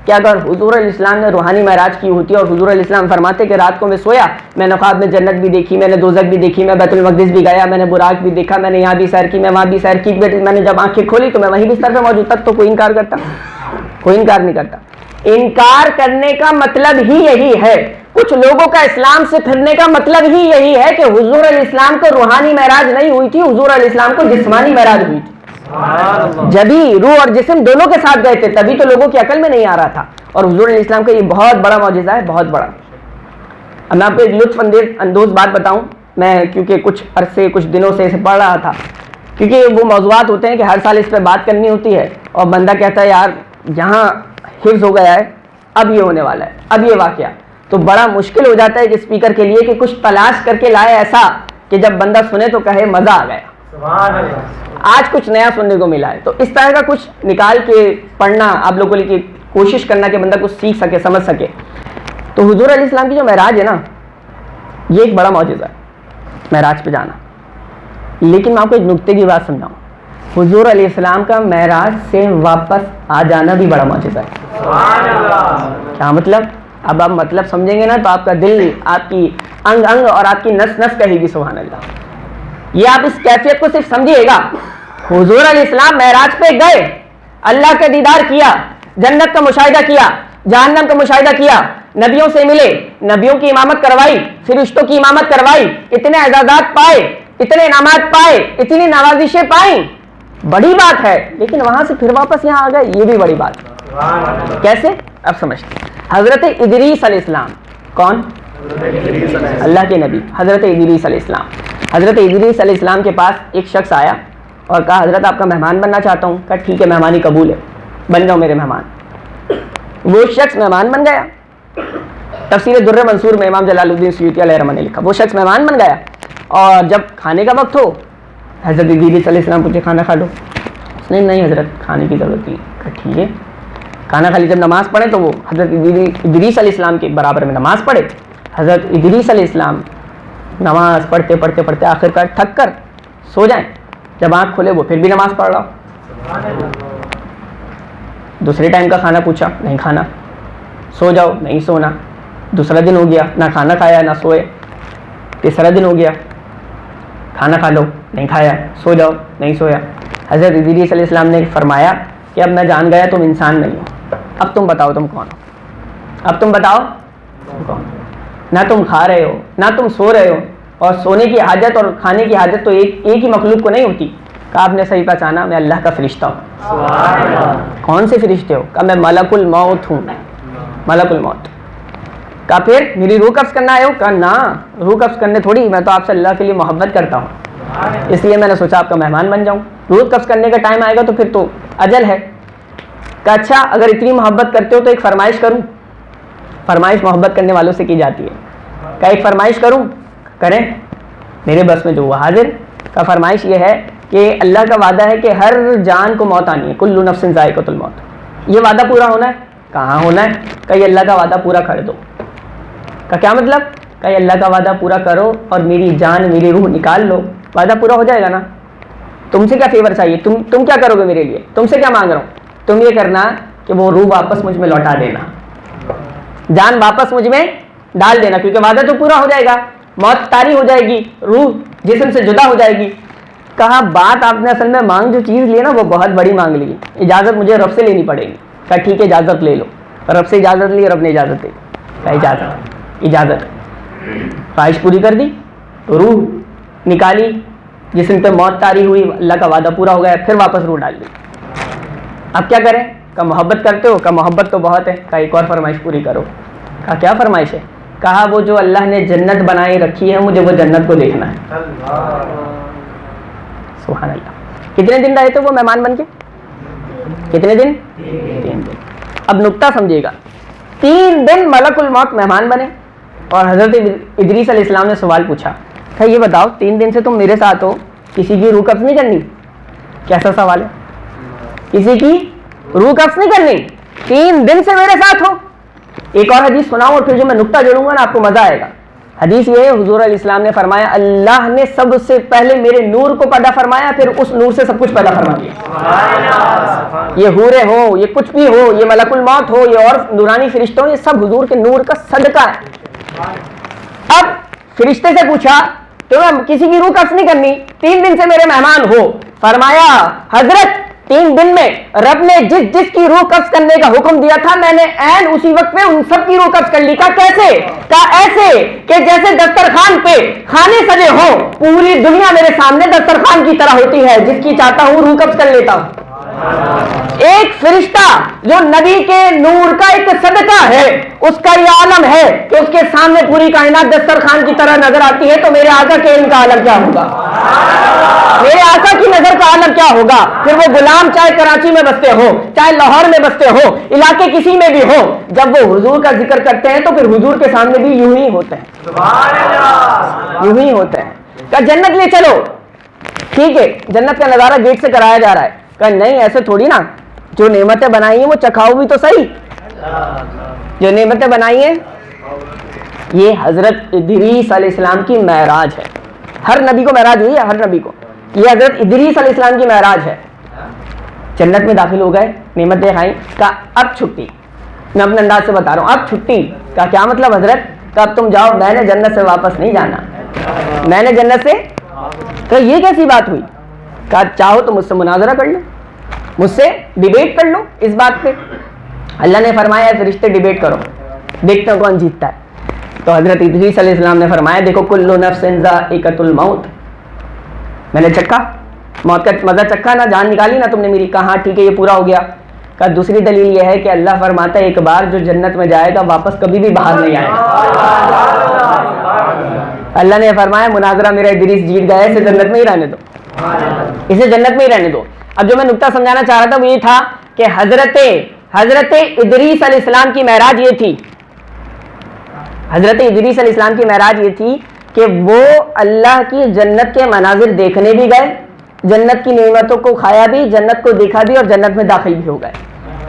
کہ اگر حضور علیہ السلام نے روحانی معراج کی ہوتی اور حضور علیہ السلام فرماتے کہ رات کو میں سویا, میں نے خواب میں جنت بھی دیکھی, میں نے دوزخ بھی دیکھی, میں بیت المقدس بھی گیا, میں نے براق بھی دیکھا, میں نے یہاں بھی سیر کی, میں وہاں بھی سیر کی, میں نے جب آنکھیں کھولی تو میں وہیں بستر پہ موجود تھا, تو کوئی انکار کرتا؟ کوئی انکار نہیں کرتا. انکار کرنے کا مطلب ہی یہی ہے, کچھ لوگوں کا اسلام سے پھرنے کا مطلب ہی یہی ہے کہ حضور علیہ السلام کو روحانی معراج نہیں ہوئی تھی, حضور علیہ السلام کو جسمانی معراج ہوئی تھی. جبھی روح اور جسم دونوں کے ساتھ گئے تھے, تبھی تو لوگوں کی عقل میں نہیں آ رہا تھا. اور حضور علیہ السلام کا یہ بہت بڑا معجزہ ہے, بہت بڑا. اب میں آپ کو ایک لطف اندوز بات بتاؤں, میں کیونکہ کچھ دنوں سے اسے پڑھ رہا تھا, کیونکہ وہ موضوعات ہوتے ہیں کہ ہر سال اس پہ بات کرنی ہوتی ہے, اور بندہ کہتا ہے یار یہاں حفظ ہو گیا ہے, اب یہ ہونے والا ہے, اب یہ واقعہ, تو بڑا مشکل ہو جاتا ہے کہ اسپیکر کے لیے کہ کچھ تلاش کر کے لائے ایسا کہ جب بندہ سنے تو کہے مزہ آ گیا, آج کچھ نیا سننے کو ملا ہے. تو اس طرح کا کچھ نکال کے پڑھنا آپ لوگوں کی کوشش کرنا کہ بندہ کچھ سیکھ سکے, سمجھ سکے. تو حضور علیہ السلام کی جو معراج ہے نا, یہ ایک بڑا معجزہ ہے, معراج پہ جانا. لیکن میں آپ کو ایک نکتے کی بات سمجھاؤں, حضور علیہ السلام کا معراج سے واپس آ جانا بھی بڑا معجزہ ہے. کیا مطلب؟ اب آپ مطلب سمجھیں گے نا تو آپ کا دل, آپ کی انگ انگ اور آپ کی نس نس کہے گی سبحان اللہ. یہ آپ اس کیفیت کو صرف سمجھیے گا, حضور علیہ السلام معراج پہ گئے, اللہ کا دیدار کیا, جنت کا مشاہدہ کیا, جہنم کا مشاہدہ کیا, نبیوں سے ملے, نبیوں کی امامت کروائی, فرشتوں کی امامت کروائی, اتنے اعزازات پائے, اتنے انعامات پائے, اتنی نوازشیں پائیں, بڑی بات ہے. لیکن وہاں سے پھر واپس یہاں آ گئے, یہ بھی بڑی بات ہے. کیسے؟ اب سمجھتے ہیں. حضرت ادریس علیہ السلام, کون؟ اللہ کے نبی حضرت ادریس علیہ السلام. حضرت ادریس علیہ السلام کے پاس ایک شخص آیا اور کہا حضرت آپ کا مہمان بننا چاہتا ہوں. کہا ٹھیک ہے, مہمانی قبول ہے, بن جاؤ میرے مہمان. وہ شخص مہمان بن گیا. تفسیر در منصور میں امام جلال الدین سیوطی علیہ رحمہ نے لکھا, وہ شخص مہمان بن گیا, اور جب کھانے کا وقت ہو حضرت ادریس علیہ السلام پوچھے کھانا کھا لو. اس نے نہیں حضرت کھانے کی ضرورت نہیں. کہا ٹھیک ہے, کھانا کھا لی. جب نماز پڑھے تو وہ حضرت ادریس علیہ السلام کے برابر میں نماز پڑھے. حضرت ادریس علیہ السلام نماز پڑھتے پڑھتے پڑھتے آخر کار تھک کر سو جائیں. جب آنکھ کھولے وہ پھر بھی نماز پڑھ رہا. دوسرے ٹائم کا کھانا پوچھا, نہیں کھانا. سو جاؤ, نہیں سونا. دوسرا دن ہو گیا, نہ کھانا کھایا نہ سوئے. تیسرا دن ہو گیا, کھانا کھا لو, نہیں کھایا. سو جاؤ, نہیں سویا. حضرت ادریس علیہ السلام نے فرمایا کہ اب میں جان گیا تم انسان نہیں ہو, اب تم بتاؤ تم کون ہو, اب تم بتاؤ تم کون. نہ تم کھا رہے ہو نہ تم سو رہے ہو, اور سونے کی حاجت اور کھانے کی حاجت تو ایک ہی مخلوق کو نہیں ہوتی. کہا آپ نے صحیح پہچانا, میں اللہ کا فرشتہ ہوں. کون سے فرشتے ہو؟ کہا میں ملک الموت ہوں, ملک الموت. کہا پھر میری روح قبض کرنا آئے ہو؟ کہا نا، روح قبض کرنے تھوڑی، میں تو آپ سے اللہ کے لیے محبت کرتا ہوں، اس لیے میں نے سوچا آپ کا مہمان بن جاؤں، روح قبض کرنے کا ٹائم آئے گا تو پھر تو اجل ہے۔ کہا اچھا اگر اتنی محبت کرتے ہو تو ایک فرمائش کروں؟ فرمائش محبت کرنے والوں سے کی جاتی ہے۔ کہا ایک فرمائش کروں؟ کریں، میرے بس میں جو ہوا حاضر۔ کا فرمائش یہ ہے کہ اللہ کا وعدہ ہے کہ ہر جان کو موت آنی ہے، کل نفس ذائقۃ الموت، یہ وعدہ پورا ہونا ہے۔ کہاں ہونا ہے؟ کہ یہ اللہ کا وعدہ پورا کر دو۔ کا کیا مطلب؟ کہ یہ اللہ کا وعدہ پورا کرو اور میری جان میری روح نکال لو، وعدہ پورا ہو جائے گا نا۔ تم سے کیا فیور چاہیے؟ تم کیا کرو گے میرے لیے؟ تم سے کیا مانگ رہا ہوں؟ تم یہ کرنا کہ وہ روح واپس مجھ میں لوٹا دینا، جان واپس مجھ میں ڈال دینا، کیونکہ وعدہ تو پورا ہو جائے گا، موت طاری ہو جائے گی، روح جسم سے جدا ہو جائے گی۔ کہا بات آپ نے اصل میں مانگ جو چیز لی ہے نا وہ بہت بڑی مانگ لی، اجازت مجھے رب سے لینی پڑے گی۔ کہا ٹھیک ہے اجازت لے لو، رب سے اجازت لی، رب نے اجازت دی۔ کہا اجازت خواہش پوری کر دی تو روح نکالی، جسم پہ موت طاری ہوئی، اللہ کا وعدہ پورا ہو گیا، پھر واپس روح ڈال دی۔ اب کیا کریں؟ کہا محبت کرتے ہو؟ کہا محبت تو بہت ہے۔ کہا ایک اور فرمائش پوری کرو۔ کہا کیا فرمائش ہے؟ کہا وہ جو اللہ نے جنت بنائی رکھی ہے مجھے وہ جنت کو دیکھنا ہے۔ سبحان اللہ۔ کتنے دن رہے تھے وہ مہمان بن کے؟ کتنے دن؟ 3 دن۔ اب نکتہ سمجھیے گا، 3 دن ملک الموت مہمان بنے اور حضرت ادریس علیہ السلام نے سوال پوچھا، کہ یہ بتاؤ 3 دن سے تم میرے ساتھ ہو، کسی کی روح قبض نہیں کرنی؟ کیسا سوال ہے؟ کسی کی روح قبض نہیں کرنی، 3 دن سے میرے ساتھ ہو۔ ایک اور حدیث سناؤں اور پھر جو میں نکتہ جوڑوں گا نا آپ کو مزہ آئے گا۔ حدیث یہ ہے، حضور علیہ السلام نے فرمایا اللہ نے سب سے پہلے میرے نور کو پیدا فرمایا، پھر اس نور سے سب کچھ پیدا فرما دیا۔ یہ حوریں ہو، یہ کچھ بھی ہو، یہ ملک الموت ہو، یہ اور نورانی فرشتے ہو، یہ سب حضور کے نور کا صدقہ ہے۔ اب فرشتے سے پوچھا تمہیں کسی کی روح قبض نہیں کرنی، 3 دن سے میرے مہمان ہو؟ فرمایا حضرت 3 دن میں رب نے جس کی روح قبض کرنے کا حکم دیا تھا میں نے عین اسی وقت میں ان سب کی روح قبض کر لی۔ کہا کیسے؟ کہا ایسے کہ جیسے دسترخوان پہ کھانے سجے ہوں، پوری دنیا میرے سامنے دسترخوان کی طرح ہوتی ہے، جس کی چاہتا ہوں روح قبض کر لیتا ہوں۔ ایک فرشتہ جو نبی کے نور کا ایک صدقہ ہے، اس کا یہ عالم ہے کہ اس کے سامنے پوری کائنات دسترخوان کی طرح نظر آتی ہے، تو میرے آقا کے علم کا عالم کیا ہوگا؟ میرے آقا کی نظر کا عالم کیا ہوگا؟ پھر وہ غلام چاہے کراچی میں بستے ہو، چاہے لاہور میں بستے ہو، علاقے کسی میں بھی ہو، جب وہ حضور کا ذکر کرتے ہیں تو پھر حضور کے سامنے بھی یوں ہی ہوتے ہیں، یوں ہی ہوتے ہیں۔ کہا جنت لے چلو، ٹھیک ہے جنت کا نظارہ گیٹ سے کرایا جا رہا ہے۔ کہا نہیں ایسے تھوڑی نا، جو نعمتیں بنائی ہیں وہ چکھاؤ بھی تو صحیح، جو نعمتیں بنائی ہیں۔ یہ حضرت ادریس علیہ السلام کی معراج ہے، ہر نبی کو معراج ہوئی ہے، ہر نبی کو، یہ حضرت ادریس علیہ السلام کی معراج ہے۔ جنت میں داخل ہو گئے، نعمتیں کھائیں۔ کہا اب چھٹی، میں اپنے انداز سے بتا رہا ہوں، اب چھٹی۔ کہا کیا مطلب حضرت؟ کہا اب تم جاؤ، میں نے جنت سے واپس نہیں جانا، میں نے جنت سے۔ کہا یہ کیسی بات ہوئی؟ کہا چاہو تو مجھ سے مناظرہ کر لو، مجھ سے ڈیبیٹ کر لو اس بات پہ۔ اللہ نے فرمایا فرشتے ڈیبیٹ کرو، دیکھتے ہیں کون جیتتا ہے۔ تو حضرت ادریس علیہ السلام نے فرمایا دیکھو کل نفس ذائقۃ الموت، میں نے چکھا موت کا مزہ، چکھا نا، جان نکالی نا تم نے میری۔ کہا ٹھیک ہے یہ پورا ہو گیا۔ کہا دوسری دلیل یہ ہے کہ اللہ فرماتا ہے ایک بار جو جنت میں جائے گا واپس کبھی بھی باہر نہیں آئے گا۔ اللہ نے فرمایا مناظرہ میرا ادریس جیت گیا، اسے جنت میں ہی رہنے دو، اسے جنت میں ہی رہنے دو۔ اب جو میں نکتہ سمجھانا چاہ رہا تھا وہ یہ تھا کہ حضرت ادریس علیہ السلام کی معراج یہ تھی، حضرت ادریس علیہ السلام کی معراج یہ تھی کہ وہ اللہ کی جنت کے مناظر دیکھنے بھی گئے، جنت کی نعمتوں کو کھایا بھی، جنت کو دیکھا بھی اور جنت میں داخل بھی ہو گئے،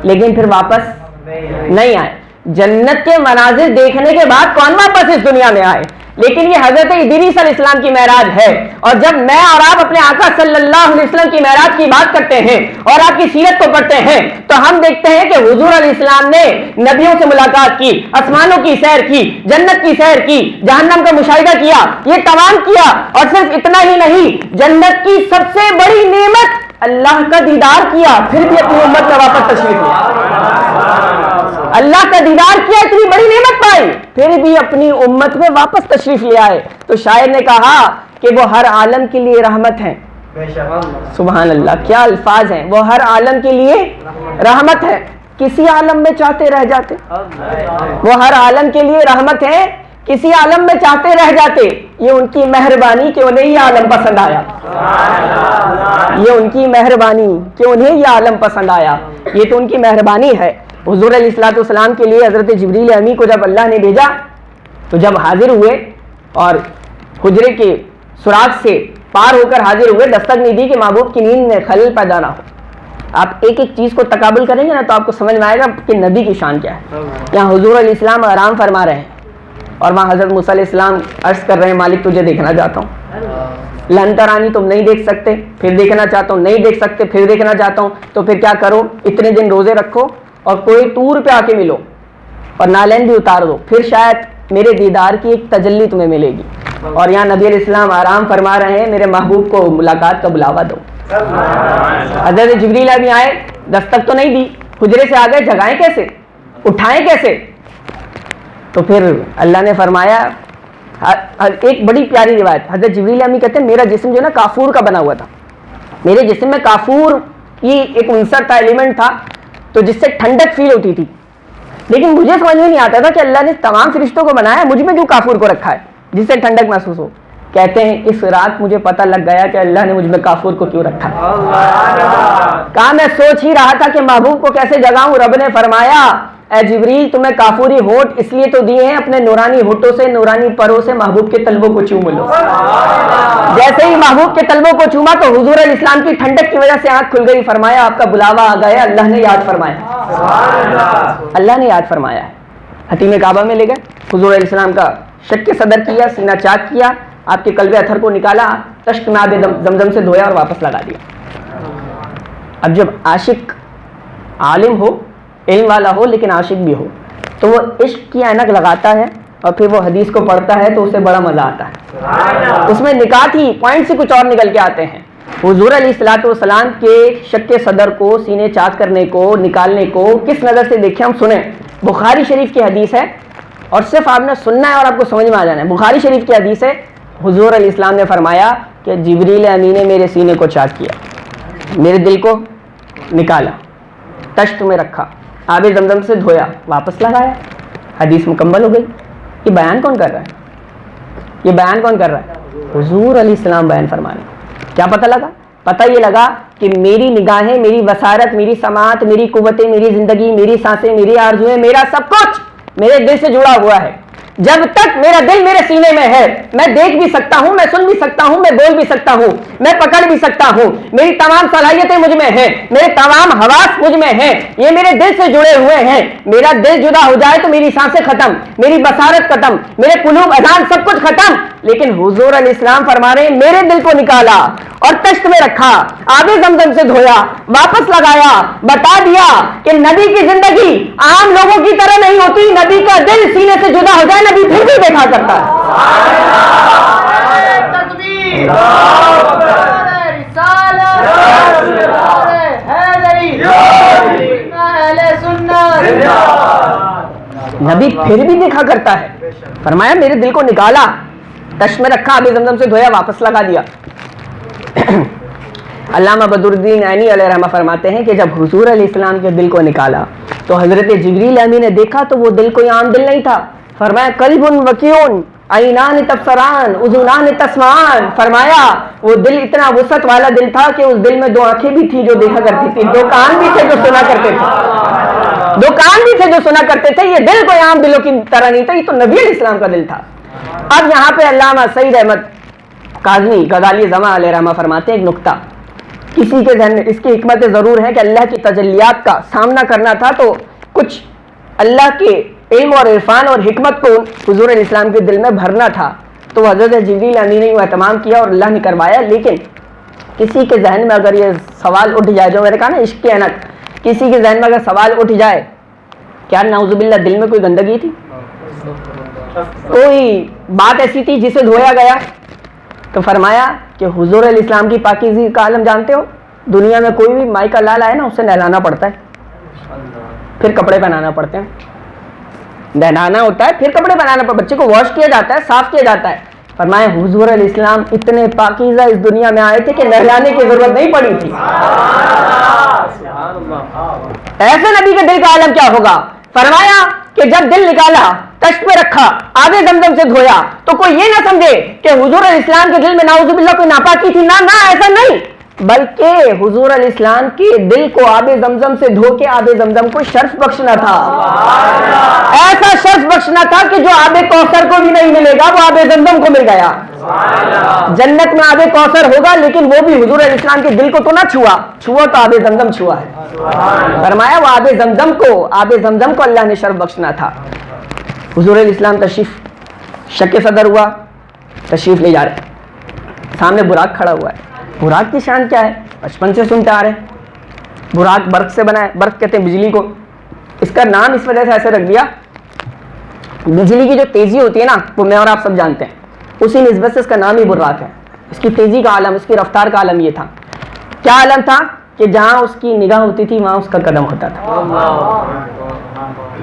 لیکن پھر واپس نہیں آئے۔ جنت کے مناظر دیکھنے کے بعد کون واپس اس دنیا میں آئے؟ لیکن یہ حضرت ادریس علیہ السلام کی معراج ہے۔ اور جب میں اور آپ اپنے آقا صلی اللہ علیہ وسلم کی معراج کی بات کرتے ہیں اور آپ کی سیرت کو پڑھتے ہیں تو ہم دیکھتے ہیں کہ حضور علیہ السلام نے نبیوں سے ملاقات کی، آسمانوں کی سیر کی، جنت کی سیر کی، جہنم کا مشاہدہ کیا، یہ تمام کیا۔ اور صرف اتنا ہی نہیں، جنت کی سب سے بڑی نعمت اللہ کا دیدار کیا، پھر بھی اپنی امت میں واپس تشریف لیا۔ اللہ کا دیدار کیا، اتنی بڑی نعمت پائی، پھر بھی اپنی امت میں واپس تشریف لے آئے۔ تو شاعر نے کہا کہ وہ ہر عالم کے لیے رحمت ہیں۔ سبحان اللہ، کیا الفاظ ہیں، وہ ہر عالم کے لیے رحمت ہے۔ کسی عالم میں چاہتے رہ جاتے. وہ ہر عالم کے لیے رحمت ہے, کسی عالم میں چاہتے رہ جاتے. یہ ان کی مہربانی کہ انہیں یہ عالم پسند آیا, یہ ان کی مہربانی کہ انہیں یہ عالم پسند آیا. یہ تو ان کی مہربانی ہے. حضور علیہ الصلوۃ والسلام کے لیے حضرت جبریل امی کو جب اللہ نے بھیجا تو جب حاضر ہوئے اور حجرے کے سوراخ سے پار ہو کر حاضر ہوئے, دستک نہیں دی کہ محبوب کی نیند میں خلل پیدا نہ ہو. آپ ایک ایک چیز کو تقابل کریں گے نا تو آپ کو سمجھ میں آئے گا کہ نبی کی شان کیا ہے. یہاں حضور علیہ السلام آرام فرما رہے ہیں اور وہاں حضرت موسیٰ علیہ السلام عرض کر رہے ہیں مالک تجھے دیکھنا چاہتا ہوں. لن ترانی تم نہیں دیکھ سکتے, پھر دیکھنا چاہتا ہوں, نہیں دیکھ سکتے پھر دیکھنا چاہتا ہوں. تو پھر کیا کرو, اتنے دن روزے رکھو اور کوئی طور پہ آ کے ملو اور نالین بھی اتار دو, پھر شاید میرے دیدار کی ایک تجلی تمہیں ملے گی. اور یہاں نبی علیہ السلام آرام فرما رہے ہیں, میرے محبوب کو ملاقات کا بلاوا دو. حضرت جبریل ابھی آئے, دستک تو نہیں دی, حجرے سے آ گئے, جگائیں کیسے, اٹھائیں کیسے؟ تو پھر اللہ نے فرمایا, ایک بڑی پیاری روایت, حضرت جبریل امی کہتے ہیں میرا جسم جو نا کافور کا بنا ہوا تھا, میرے جسم میں کافور کی ایک عنصر تھا, ایلیمنٹ تھا, تو جس سے ٹھنڈک فیل ہوتی تھی. لیکن مجھے سمجھ میں نہیں آتا تھا کہ اللہ نے تمام فرشتوں کو بنایا, مجھ میں کیوں کافور کو رکھا ہے جس سے ٹھنڈک محسوس ہو. کہتے ہیں اس رات مجھے پتہ لگ گیا کہ اللہ نے مجھ میں کافور کو کیوں رکھا. کہا میں سوچ ہی رہا تھا کہ محبوب کو کیسے جگاؤں. رب نے فرمایا اے جبریل تمہیں کافوری ہونٹ اس لیے تو دیے ہیں, اپنے نورانی ہونٹوں سے, نورانی پروں سے محبوب کے تلبوں کو چوم لو. جیسے ہی محبوب کے تلبوں کو چوما تو حضور علیہ السلام کی ٹھنڈک کی وجہ سے آنکھ کھل گئی. فرمایا آپ کا بلاوا آ گیا, اللہ نے یاد فرمایا, اللہ نے یاد فرمایا. حتیم کعبہ میں لے گئے, حضور علیہ السلام کا شک صدر کیا, سینہ چاک کیا, آپ کے قلب اطہر کو نکالا, تشک میں آب زمزم سے دھویا اور واپس لگا دیا. اب جب عاشق عالم ہو, علم والا ہو لیکن عاشق بھی ہو, تو وہ عشق کی اینک لگاتا ہے اور پھر وہ حدیث کو پڑھتا ہے تو اسے بڑا مزہ آتا ہے. اس میں نکات ہی پوائنٹ سے کچھ اور نکل کے آتے ہیں. حضور علیہ الصلوۃ والسلام کے شک صدر کو سینے چاک کرنے کو, نکالنے کو کس نظر سے دیکھیں ہم سنیں. بخاری شریف کی حدیث ہے اور صرف آپ نے سننا ہے اور آپ کو سمجھ میں آ جانا ہے. بخاری شریف کی حدیث ہے, حضور علیہ السلام نے فرمایا کہ جبریل امی نے میرے سینے کو چاک کیا, میرے دل کو نکالا, تشت میں رکھا, آب زمزم سے دھویا, واپس لگایا. حدیث مکمل ہو گئی. یہ بیان کون کر رہا ہے, یہ بیان کون کر رہا ہے؟ حضور علیہ السلام بیان فرمانے. کیا پتہ لگا؟ پتہ یہ لگا کہ میری نگاہیں, میری بصارت, میری سماعت, میری قوتیں, میری زندگی, میری سانسیں, میری آرزویں, میرا سب کچھ میرے دل سے جڑا ہوا ہے. جب تک میرا دل میرے سینے میں ہے میں دیکھ بھی سکتا ہوں, میں سن بھی سکتا ہوں, میں بول بھی سکتا ہوں, میں پکڑ بھی سکتا ہوں, میری تمام صلاحیتیں مجھ میں ہیں, میرے تمام حواس مجھ میں ہیں, یہ میرے دل سے جڑے ہوئے ہیں. میرا دل جدا ہو جائے تو میری سانسیں ختم, میری بصارت ختم, میرے قلوب اذان سب کچھ ختم. لیکن حضور علیہ السلام فرما رہے ہیں میرے دل کو نکالا اور تشت میں رکھا, آب زمزم سے دھویا, واپس لگایا, بتا دیا کہ نبی کی زندگی عام لوگوں کی طرح نہیں ہوتی. نبی کا دل سینے سے جدا ہو جائے نبی پھر بھی دیکھا کرتا ہے. نبی پھر بھی دیکھا کرتا ہے. فرمایا میرے دل کو نکالا, تشت میں رکھا, آب زمزم سے دھویا, واپس لگا دیا. علامہ بدر الدین عینی علیہ رحمہ فرماتے ہیں کہ جب حضور علیہ السلام کے دل کو نکالا تو حضرت جبریل امی نے دیکھا تو وہ دل کوئی عام دل نہیں تھا. فرمایا قلب وکیون عینان تبصران اذنان تسمعان. فرمایا وہ دل اتنا وسعت والا دل تھا کہ اس دل میں دو آنکھیں بھی تھی جو دیکھا کرتی تھی, دو کان بھی تھے جو سنا کرتے تھے, دو کان بھی تھے جو سنا کرتے تھے. یہ دل کوئی عام دلوں کی طرح نہیں تھا, یہ تو نبی علیہ السلام کا دل تھا. اب یہاں پہ علامہ سعید احمد کاظمی غزالی زماں علیہ رحمہ فرماتے ہیں ایک نقطہ, کسی کے ذہن میں اس کی حکمت ضرور ہے کہ اللہ کی تجلیات کا سامنا کرنا تھا تو کچھ اللہ کے علم اور عرفان اور حکمت کو حضور علیہ السلام کے دل میں بھرنا تھا, تو حضرت جبریل امی نے وہ اہتمام کیا اور اللہ نے کروایا. لیکن کسی کے ذہن میں اگر یہ سوال اٹھ جائے, جو میں نے کہا نا عشق کی اینک, کسی کے ذہن میں اگر سوال اٹھ جائے کیا نعوذ باللہ دل میں کوئی گندگی تھی, کوئی بات ایسی تھی جسے دھویا گیا, تو فرمایا کہ حضور علیہ السلام کی پاکیزگی کا عالم جانتے ہو, دنیا میں کوئی بھی مائی کا لال آئے نا اسے نہلانا پڑتا ہے, پھر کپڑے پہنانا پڑتے ہیں, نہلانا ہوتا ہے پھر کپڑے پہنانا پڑتا ہے, بچے کو واش کیا جاتا ہے, صاف کیا جاتا ہے. فرمایا حضور علیہ السلام اتنے پاکیزہ اس دنیا میں آئے تھے کہ نہلانے کی ضرورت نہیں پڑی تھی. ایسے نبی کے دل کا عالم کیا ہوگا؟ فرمایا کہ جب دل نکالا، کشت پہ رکھا، آبِ زمزم سے دھویا، تو کوئی یہ نہ سمجھے کہ حضور علیہ السلام کے دل میں نعوذ باللہ کوئی ناپاکی تھی، نہ ایسا نہیں، بلکہ حضور علیہ السلام کے دل کو آبِ زمزم سے دھو کے آبِ زمزم کو شرف بخشنا تھا۔ ایسا شرف بخشنا تھا کہ جو آبِ کوثر کو بھی نہیں ملے گا وہ آبِ زمزم کو مل گیا۔ جنت میں آبِ کوثر ہوگا لیکن وہ بھی حضور علیہ السلام کے دل کو تو نہ چھوا تو آبِ زمزم چھوا ہے۔ فرمایا وہ آبِ زمزم کو اللہ نے شرف بخشنا تھا۔ حضور علیہ السلام تشریف شک صدر ہوا، تشریف لے جا رہے، سامنے براق کھڑا ہوا ہے۔ براق کی شان کیا ہے؟ بچپن سے سنتے آ رہے ہیں، براق برق سے بنا ہے، برق کہتے ہیں بجلی کو، اس کا نام اس وجہ سے ایسے رکھ دیا، بجلی کی جو تیزی ہوتی ہے نا وہ میں اور آپ سب جانتے ہیں، اسی نسبت سے اس کا نام ہی براق ہے۔ اس کی تیزی کا عالم، اس کی رفتار کا عالم یہ تھا۔ کیا عالم تھا؟ کہ جہاں اس کی نگاہ ہوتی تھی وہاں اس کا قدم ہوتا تھا۔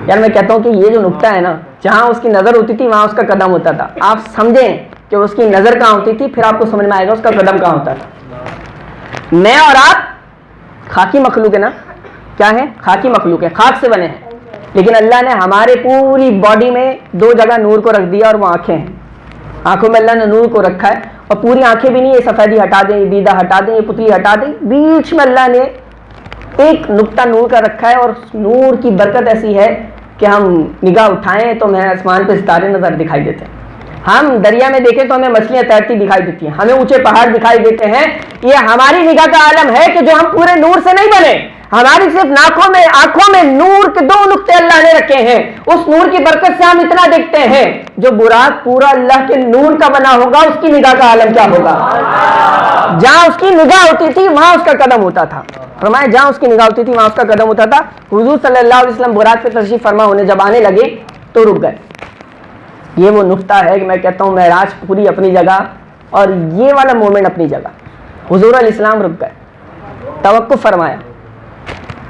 یار میں کہتا ہوں کہ یہ جو نقطہ ہے نا، جہاں اس کی نظر ہوتی تھی وہاں اس کا قدم ہوتا تھا، آپ سمجھیں کہ اس کی نظر کہاں ہوتی تھی، پھر آپ کو سمجھ میں آئے گا اس کا قدم کہاں ہوتا تھا۔ میں اور آپ خاکی مخلوق ہے نا، کیا ہے؟ خاکی مخلوق ہے، خاک سے بنے ہیں، لیکن اللہ نے ہمارے پوری باڈی میں دو جگہ نور کو رکھ دیا اور وہ آنکھیں ہیں۔ آنکھوں میں اللہ نے نور کو رکھا ہے، اور پوری آنکھیں بھی نہیں، یہ سفیدی ہٹا دیں، یہ دیدہ ہٹا دیں، یہ پتلی ہٹا دیں، بیچ میں اللہ نے ایک نقطہ نور کا رکھا ہے، اور نور کی برکت ایسی ہے کہ ہم نگاہ اٹھائیں تو ہمیں آسمان پہ ستارے نظر دکھائی دیتے ہیں، ہم دریا میں دیکھیں تو ہمیں مچھلیاں تیرتی دکھائی دیتی ہیں، ہمیں اونچے پہاڑ دکھائی دیتے ہیں۔ یہ ہماری نگاہ کا عالم ہے کہ جو ہم پورے نور سے نہیں بنے، ہماری صرف آنکھوں میں نور کے دو نقطے اللہ نے رکھے ہیں، اس نور کی برکت سے ہم اتنا دیکھتے ہیں۔ جو براق پورا اللہ کے نور کا بنا ہوگا اس کی نگاہ کا عالم کیا ہوگا؟ جہاں اس کی نگاہ ہوتی تھی وہاں اس کا قدم ہوتا تھا۔ فرمایا جہاں اس کی نگاہ ہوتی تھی وہاں اس کا قدم ہوتا تھا۔ حضور صلی اللہ علیہ وسلم براق پہ تشریف فرما ہونے جب آنے لگے تو رک گئے۔ یہ وہ نقطہ ہے کہ میں کہتا ہوں معراج پوری اپنی جگہ اور یہ والا مومنٹ اپنی جگہ۔ حضور علیہ السلام رک گئے، توقف فرمایا۔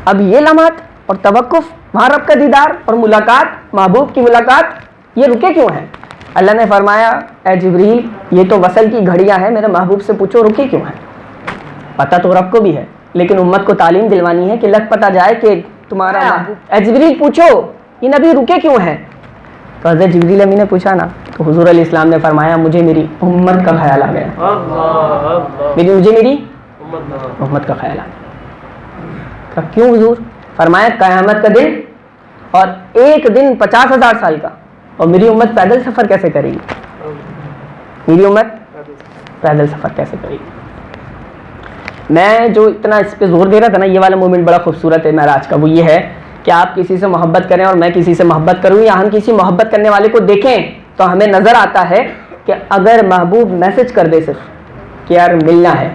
اب یہ لمحات اور توقف، وہاں رب کا دیدار اور ملاقات، محبوب کی ملاقات، یہ رکے کیوں ہیں؟ اللہ نے فرمایا اے جبریل یہ تو وصل کی گھڑیاں ہیں، میرے محبوب سے پوچھو رکے کیوں ہیں۔ پتہ تو رب کو بھی ہے لیکن امت کو تعلیم دلوانی ہے کہ لگ پتہ جائے کہ تمہارا محبوب۔ اے جبریل پوچھو یہ نبی رکے کیوں ہیں؟ تو حضرت جبریل امین نے پوچھا نا، تو حضور علیہ السلام نے فرمایا مجھے میری امت کا خیال آ گیا، مجھے میری امت کا خیال آ گیا۔ کیوں حضور؟ فرمایا قیامت کا دن اور ایک دن 50,000 سال کا، اور میری امت پیدل سفر کیسے کرے گی؟ میری امت پیدل سفر کیسے کرے گی؟ میں جو اتنا اس پہ زور دے رہا تھا نا، یہ والا مومنٹ بڑا خوبصورت ہے معراج کا، وہ یہ ہے کہ آپ کسی سے محبت کریں اور میں کسی سے محبت کروں، یا ہم کسی محبت کرنے والے کو دیکھیں تو ہمیں نظر آتا ہے کہ اگر محبوب میسج کر دے صرف کہ یار ملنا ہے،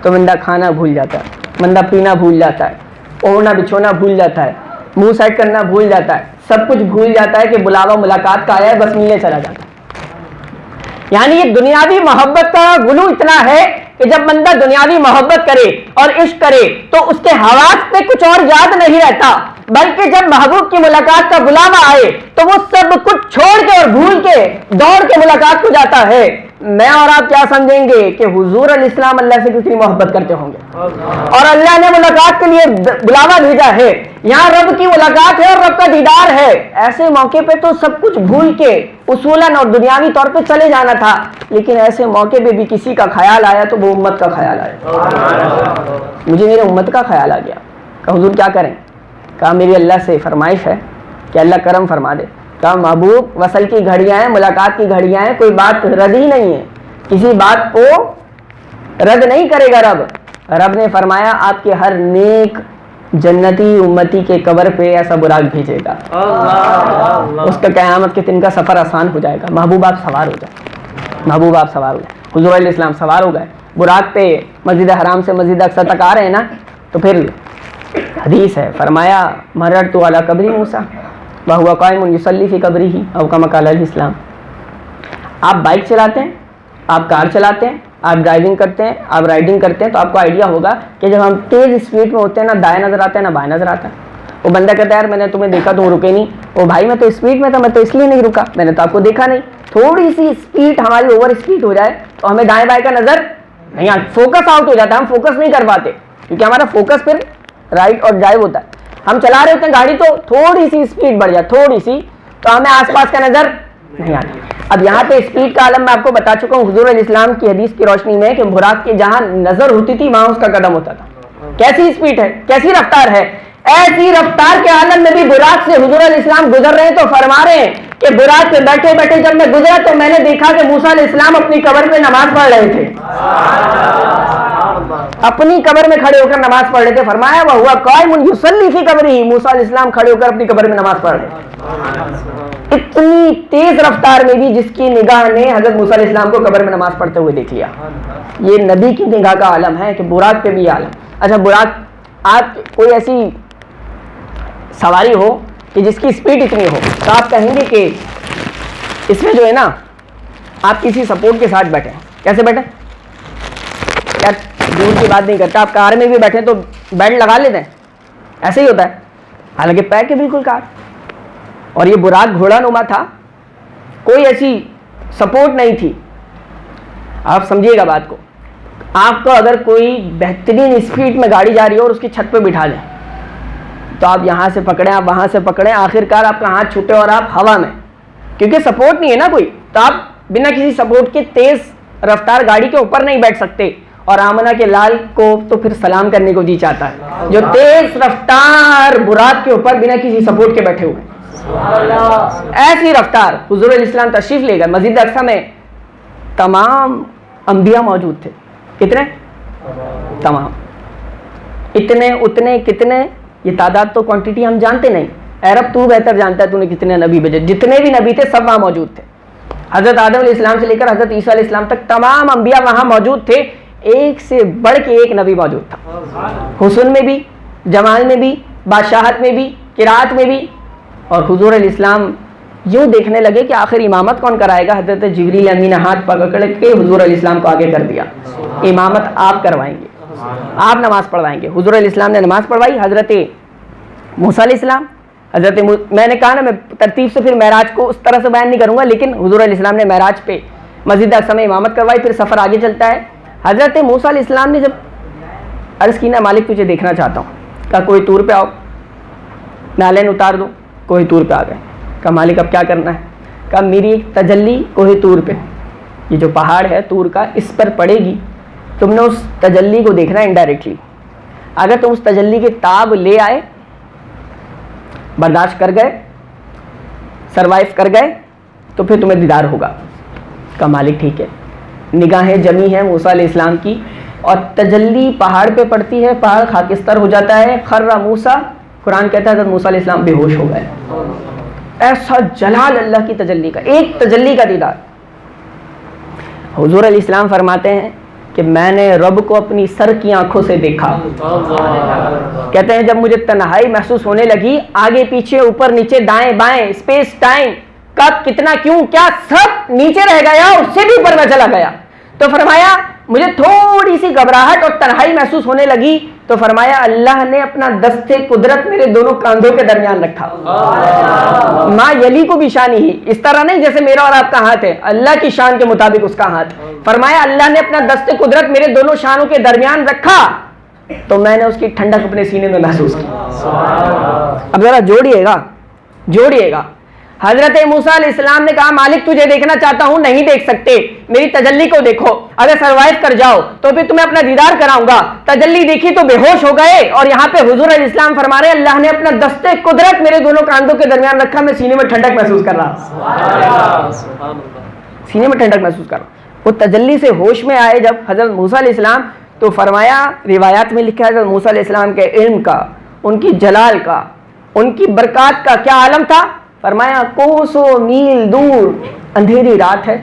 تو بندہ کھانا بھول جاتا ہے، بندہ پینا بھول جاتا ہے، اوڑھنا بچھونا بھول جاتا ہے، منہ سائڈ کرنا بھول جاتا ہے، سب کچھ بھول جاتا ہے کہ بلاوا ملاقات کا آیا ہے، بس ملنے چلا جاتا ہے۔ یعنی یہ دنیاوی محبت کا غلو اتنا ہے کہ جب بندہ دنیاوی محبت کرے اور عشق کرے تو اس کے حواس پہ کچھ اور یاد نہیں رہتا، بلکہ جب محبوب کی ملاقات کا بلاوا آئے تو وہ سب کچھ چھوڑ کے اور بھول کے دوڑ کے ملاقات کو جاتا ہے۔ میں اور آپ کیا سمجھیں گے کہ حضور علیہ السلام اللہ سے کتنی محبت کرتے ہوں گے، اور اللہ نے ملاقات کے لیے بلاوا بھیجا ہے، یہاں رب کی ملاقات ہے اور رب کا دیدار ہے۔ ایسے موقع پہ تو سب کچھ بھول کے اصولاً اور دنیاوی طور پہ چلے جانا تھا، لیکن ایسے موقع پہ بھی کسی کا خیال آیا تو وہ امت کا خیال آیا۔ مجھے میرے امت کا خیال آ گیا کہ حضور کیا کریں؟ کہا میری اللہ سے فرمائش ہے کہ اللہ کرم فرما دے۔ کہا محبوب وصل کی گھڑیاں ہیں، ملاقات کی گھڑیاں ہیں، کوئی بات رد ہی نہیں ہے، کسی بات کو رد نہیں کرے گا رب۔ رب نے فرمایا آپ کے ہر نیک جنتی امتی کے قبر پہ ایسا براق بھیجے گا، اس کا قیامت کے دن کا سفر آسان ہو جائے گا۔ محبوب آپ سوار ہو جائے، محبوب آپ سوار ہو جائے۔ حضور علیہ السلام سوار ہو گئے براق پہ، مسجد حرام سے مسجد اقصی تک آ رہے ہیں نا، تو پھر حدیث ہے، فرمایا مررت علی قبر موسیٰ وہو قائم یصلی فی قبرہ او کما قال علیہ السلام۔ آپ بائک چلاتے ہیں، آپ کار چلاتے ہیں، آپ ڈرائیونگ کرتے ہیں، آپ رائڈنگ کرتے ہیں، تو آپ کو آئیڈیا ہوگا کہ جب ہم تیز اسپیڈ میں ہوتے ہیں نہ دائیں نظر آتا ہے نہ بائیں نظر آتا ہے۔ وہ بندہ کہتا ہے یار میں نے تمہیں دیکھا تو رکے نہیں، وہ بھائی میں تو اسپیڈ میں تھا، میں تو اس لیے نہیں رکا، میں نے تو آپ کو دیکھا نہیں۔ تھوڑی سی اسپیڈ ہماری اوور اسپیڈ ہو جائے تو ہمیں دائیں بائیں کا نظر نہیں آتا، فوکس آؤٹ ہو جاتا ہے، ہم فوکس نہیں کر پاتے کیونکہ ہمارا فوکس پھر رائٹ اور ڈرائیو ہوتا ہے۔ ہم چلا رہے ہوتے ہیں گاڑی تو تھوڑی سی اسپیڈ بڑھ جائے تھوڑی سی تو ہمیں آس پاس کا نظر نہیں آتا. اب یہاں پہ اسپیڈ کا عالم میں آپ کو بتا چکا ہوں حضور علیہ السلام کی حدیث کی روشنی میں کہ براق کی جہاں نظر ہوتی تھی وہاں اس کا قدم ہوتا تھا. کیسی اسپیڈ ہے, کیسی رفتار ہے. ایسی رفتار کے عالم میں بھی براق سے حضور علیہ السلام گزر رہے ہیں تو فرما رہے ہیں کہ براق پہ بیٹھے بیٹھے جب میں گزرا تو میں نے دیکھا کہ موسیٰ علیہ السلام اپنی قبر پہ نماز پڑھ رہے تھے, اپنی قبر میں کھڑے ہو کر نماز پڑھ رہے تھے. فرمایا وہ ہوا قائم یصلی فی قبرہ, موسیٰ علیہ السلام کھڑے ہو کر اپنی قبر میں نماز پڑھ رہے تھے. اتنی تیز رفتار میں بھی جس کی نگاہ نے حضرت موسیٰ علیہ السلام کو قبر میں نماز پڑھتے ہوئے دیکھ لیا. یہ نبی کی نگاہ کا عالم ہے کہ براق پہ بھی یہ عالم. اچھا براق, آپ کوئی ایسی سواری ہو کہ جس کی اسپیڈ اتنی ہو تو آپ کہیں گے کہ اس میں جو ہے نا آپ کسی سپورٹ کے ساتھ بیٹھیں. کیسے بیٹھیں یار, دور کی بات نہیں کرتا, آپ کار میں بھی بیٹھیں تو بیلٹ لگا لیتے ہیں, ایسے ہی ہوتا ہے. حالانکہ پیر کے بالکل کار, اور یہ براق گھوڑا نما تھا, کوئی ایسی سپورٹ نہیں تھی. آپ سمجھیے گا بات کو. آپ کو اگر کوئی بہترین اسپیڈ میں گاڑی جا رہی ہے اور اس کی چھت پہ بٹھا لیں تو آپ یہاں سے پکڑیں, آپ وہاں سے پکڑیں, آخر کار آپ کا ہاتھ چھوٹے اور آپ ہوا میں, کیونکہ سپورٹ نہیں ہے نا کوئی, تو آپ بنا کسی سپورٹ کے تیز رفتار گاڑی کے اوپر نہیں بیٹھ سکتے. اور آمنہ کے لال کو تو پھر سلام کرنے کو جی چاہتا ہے جو تیز رفتار براق کے اوپر بنا کسی سپورٹ کے بیٹھے ہوئے. ایسی رفتار حضور علیہ السلام تشریف لے گئے. مسجد اقصی میں تمام انبیاء موجود تھے. کتنے؟ تمام. اتنے اتنے کتنے, یہ تعداد تو کوانٹٹی ہم جانتے نہیں. اے رب تو بہتر جانتا ہے تو نے کتنے نبی بھیجے. جتنے بھی نبی تھے سب وہاں موجود تھے. حضرت آدم علیہ السلام سے لے کر حضرت عیسیٰ علیہ السلام تک تمام انبیاء وہاں موجود تھے. ایک سے بڑھ کے ایک نبی موجود تھا, حسن میں بھی, جمال میں بھی, بادشاہت میں بھی, قرات میں بھی. اور حضور علیہ السلام یوں دیکھنے لگے کہ آخر امامت کون کرائے گا. حضرت جبریل امین ہاتھ پکڑ کے حضور علیہ السلام کو آگے کر دیا, امامت آپ کروائیں گے, آپ نماز پڑھوائیں گے. حضور علیہ السلام نے نماز پڑھوائی. حضرت موسیٰ علیہ السلام, میں نے کہا نا میں ترتیب سے پھر معراج کو اس طرح سے بیان نہیں کروں گا, لیکن حضور علیہ السلام نے معراج پہ مسجد اقصی میں امامت کروائی. پھر سفر آگے چلتا ہے. حضرت موسیٰ علیہ السلام نے جب عرض کی نا مالک تجھے دیکھنا چاہتا ہوں, کہا کوئی طور پہ آؤ, نالین اتار دو. کوہ طور پہ آ گئے. کہا مالک اب کیا کرنا ہے؟ کہا میری ایک تجلی کوہ طور پہ, یہ جو پہاڑ ہے طور کا, اس پر پڑے گی. تم نے اس تجلی کو دیکھنا انڈائریکٹلی. اگر تم اس تجلی کے تاب لے آئے, برداشت کر گئے, سروائیو کر گئے, تو پھر تمہیں دیدار ہوگا. کہا مالک ٹھیک ہے. نگاہیں جمی ہیں موسیٰ علیہ السلام کی, اور تجلی پہاڑ پہ پڑتی ہے, پہاڑ خاکستر ہو جاتا ہے. خر موسیٰ, قرآن کہتا ہے حضرت موسیٰ علیہ السلام بے ہوش ہو گئے. ایسا جلال اللہ کی تجلی کا, ایک تجلی کا دیدار. حضور علیہ السلام فرماتے ہیں کہ میں نے رب کو اپنی سر کی آنکھوں سے دیکھا. کہتے ہیں جب مجھے تنہائی محسوس ہونے لگی, آگے پیچھے اوپر نیچے دائیں بائیں, اسپیس ٹائم, کب کتنا کیوں کیا سب نیچے رہ گیا, اس سے بھی اوپر میں چلا گیا. تو فرمایا مجھے تھوڑی سی گھبراہٹ اور تنہائی محسوس ہونے لگی, تو فرمایا اللہ نے اپنا دست قدرت میرے دونوں کاندھوں کے درمیان رکھا. ماں یلی کو بھی شان ہی, اس طرح نہیں جیسے میرا اور آپ کا ہاتھ ہے, اللہ کی شان کے مطابق اس کا ہاتھ. فرمایا اللہ نے اپنا دست قدرت میرے دونوں شانوں کے درمیان رکھا, تو میں نے اس کی ٹھنڈک اپنے سینے میں محسوس کی. اب ذرا جوڑیے گا. حضرت موسیٰ علیہ السلام نے کہا مالک تجھے دیکھنا چاہتا ہوں, نہیں دیکھ سکتے, میری تجلی کو دیکھو, اگر سروائیو کر جاؤ تو پھر تمہیں اپنا دیدار کراؤں گا. تجلی دیکھی تو بے ہوش ہو گئے. اور یہاں پہ حضور علیہ السلام فرما رہے اللہ نے اپنا دست قدرت میرے دونوں کاندھوں کے درمیان رکھا, میں سینے میں ٹھنڈک محسوس کر رہا, سینے میں ٹھنڈک محسوس کر رہا. وہ تجلی سے ہوش میں آئے جب حضرت موسیٰ علیہ السلام, تو فرمایا روایات میں لکھا ہے حضرت موسیٰ علیہ السلام کے علم کا, ان کی جلال کا, ان کی برکات کا کیا عالم تھا. فرمایا کوسوں میل دور اندھیری رات ہے,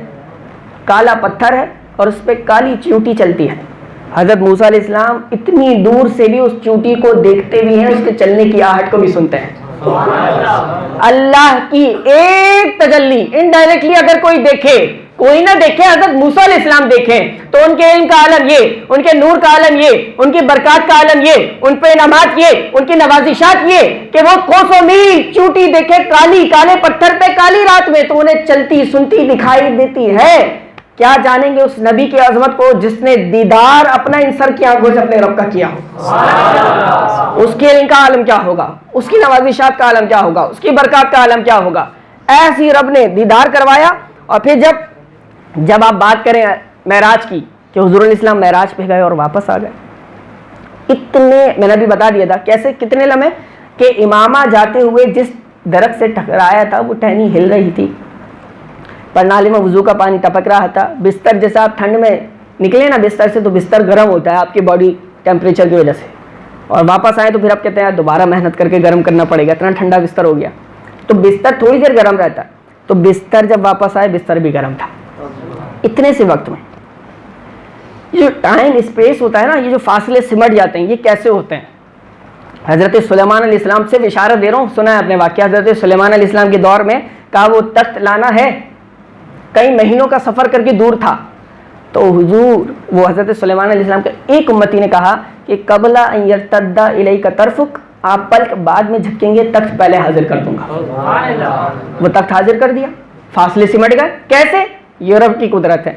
کالا پتھر ہے, اور اس پہ کالی چیونٹی چلتی ہے. حضرت موسیٰ علیہ السلام اتنی دور سے بھی اس چیونٹی کو دیکھتے بھی ہیں, اس کے چلنے کی آہٹ کو بھی سنتے ہیں. اللہ کی ایک تجلی انڈائریکٹلی اگر کوئی دیکھے, کوئی نہ دیکھے, حضرت موسیٰ علیہ السلام دیکھیں, تو ان کے علم کا عالم یہ, ان کے نور کا عالم یہ, ان کی برکات کا عالم یہ, ان پہ انعامات یہ, ان کی نوازشات یہ کہ وہ کوسوں میل چوٹی دیکھے کالی, کالے پتھر پہ کالی رات میں, تو انہیں چلتی سنتی دکھائی دیتی ہے. کیا جانیں گے اس نبی کی عظمت کو جس نے دیدار اپنا ان سر کی آنکھوں سے اپنے رب کا کیا ہو. اس کے علم کا عالم کیا ہوگا, اس کی نوازشات کا عالم کیا ہوگا, اس کی برکات کا عالم کیا ہوگا. ایسی رب نے دیدار کروایا. اور پھر جب آپ بات کریں معراج کی کہ حضور علیہ السلام معراج پہ گئے اور واپس آ گئے, اتنے, میں نے بھی بتا دیا تھا کیسے, کتنے لمحے کہ امامہ جاتے ہوئے جس درخت سے ٹکرایا تھا وہ ٹہنی ہل رہی تھی, پرنالے میں وضو کا پانی ٹپک رہا تھا. بستر جیسا آپ ٹھنڈ میں نکلے نا بستر سے تو بستر گرم ہوتا ہے آپ کی باڈی ٹیمپریچر کی وجہ سے, اور واپس آئے تو پھر آپ کہتے ہیں دوبارہ محنت کر کے گرم کرنا پڑے گا, اتنا ٹھنڈا بستر ہو گیا. تو بستر تھوڑی دیر گرم رہتا ہے, تو بستر جب واپس آئے بستر بھی گرم تھا. اتنے سے وقت میں یہ جو ٹائم اسپیس ہوتا ہے نا, یہ جو فاصلے سمٹ جاتے ہیں, یہ کیسے ہوتے ہیں؟ حضرت سلیمان علیہ السلام سے اشارت دے رہا ہوں, سنا ہے اپنے واقعہ. حضرت سلیمان علیہ السلام کے دور میں کہا وہ تخت لانا ہے, کئی مہینوں کا سفر کر کے دور تھا. تو حضور وہ حضرت سلیمان علیہ السلام کے ایک امتی نے کہا کہ قبل ان یرتد الیک طرفک, آپ پلک بعد میں جھکیں گے, تخت پہلے حاضر کر دوں گا. وہ تخت حاضر کر دیا, فاصلے سمٹ گئے. کیسے؟ یہ رب کی قدرت ہے,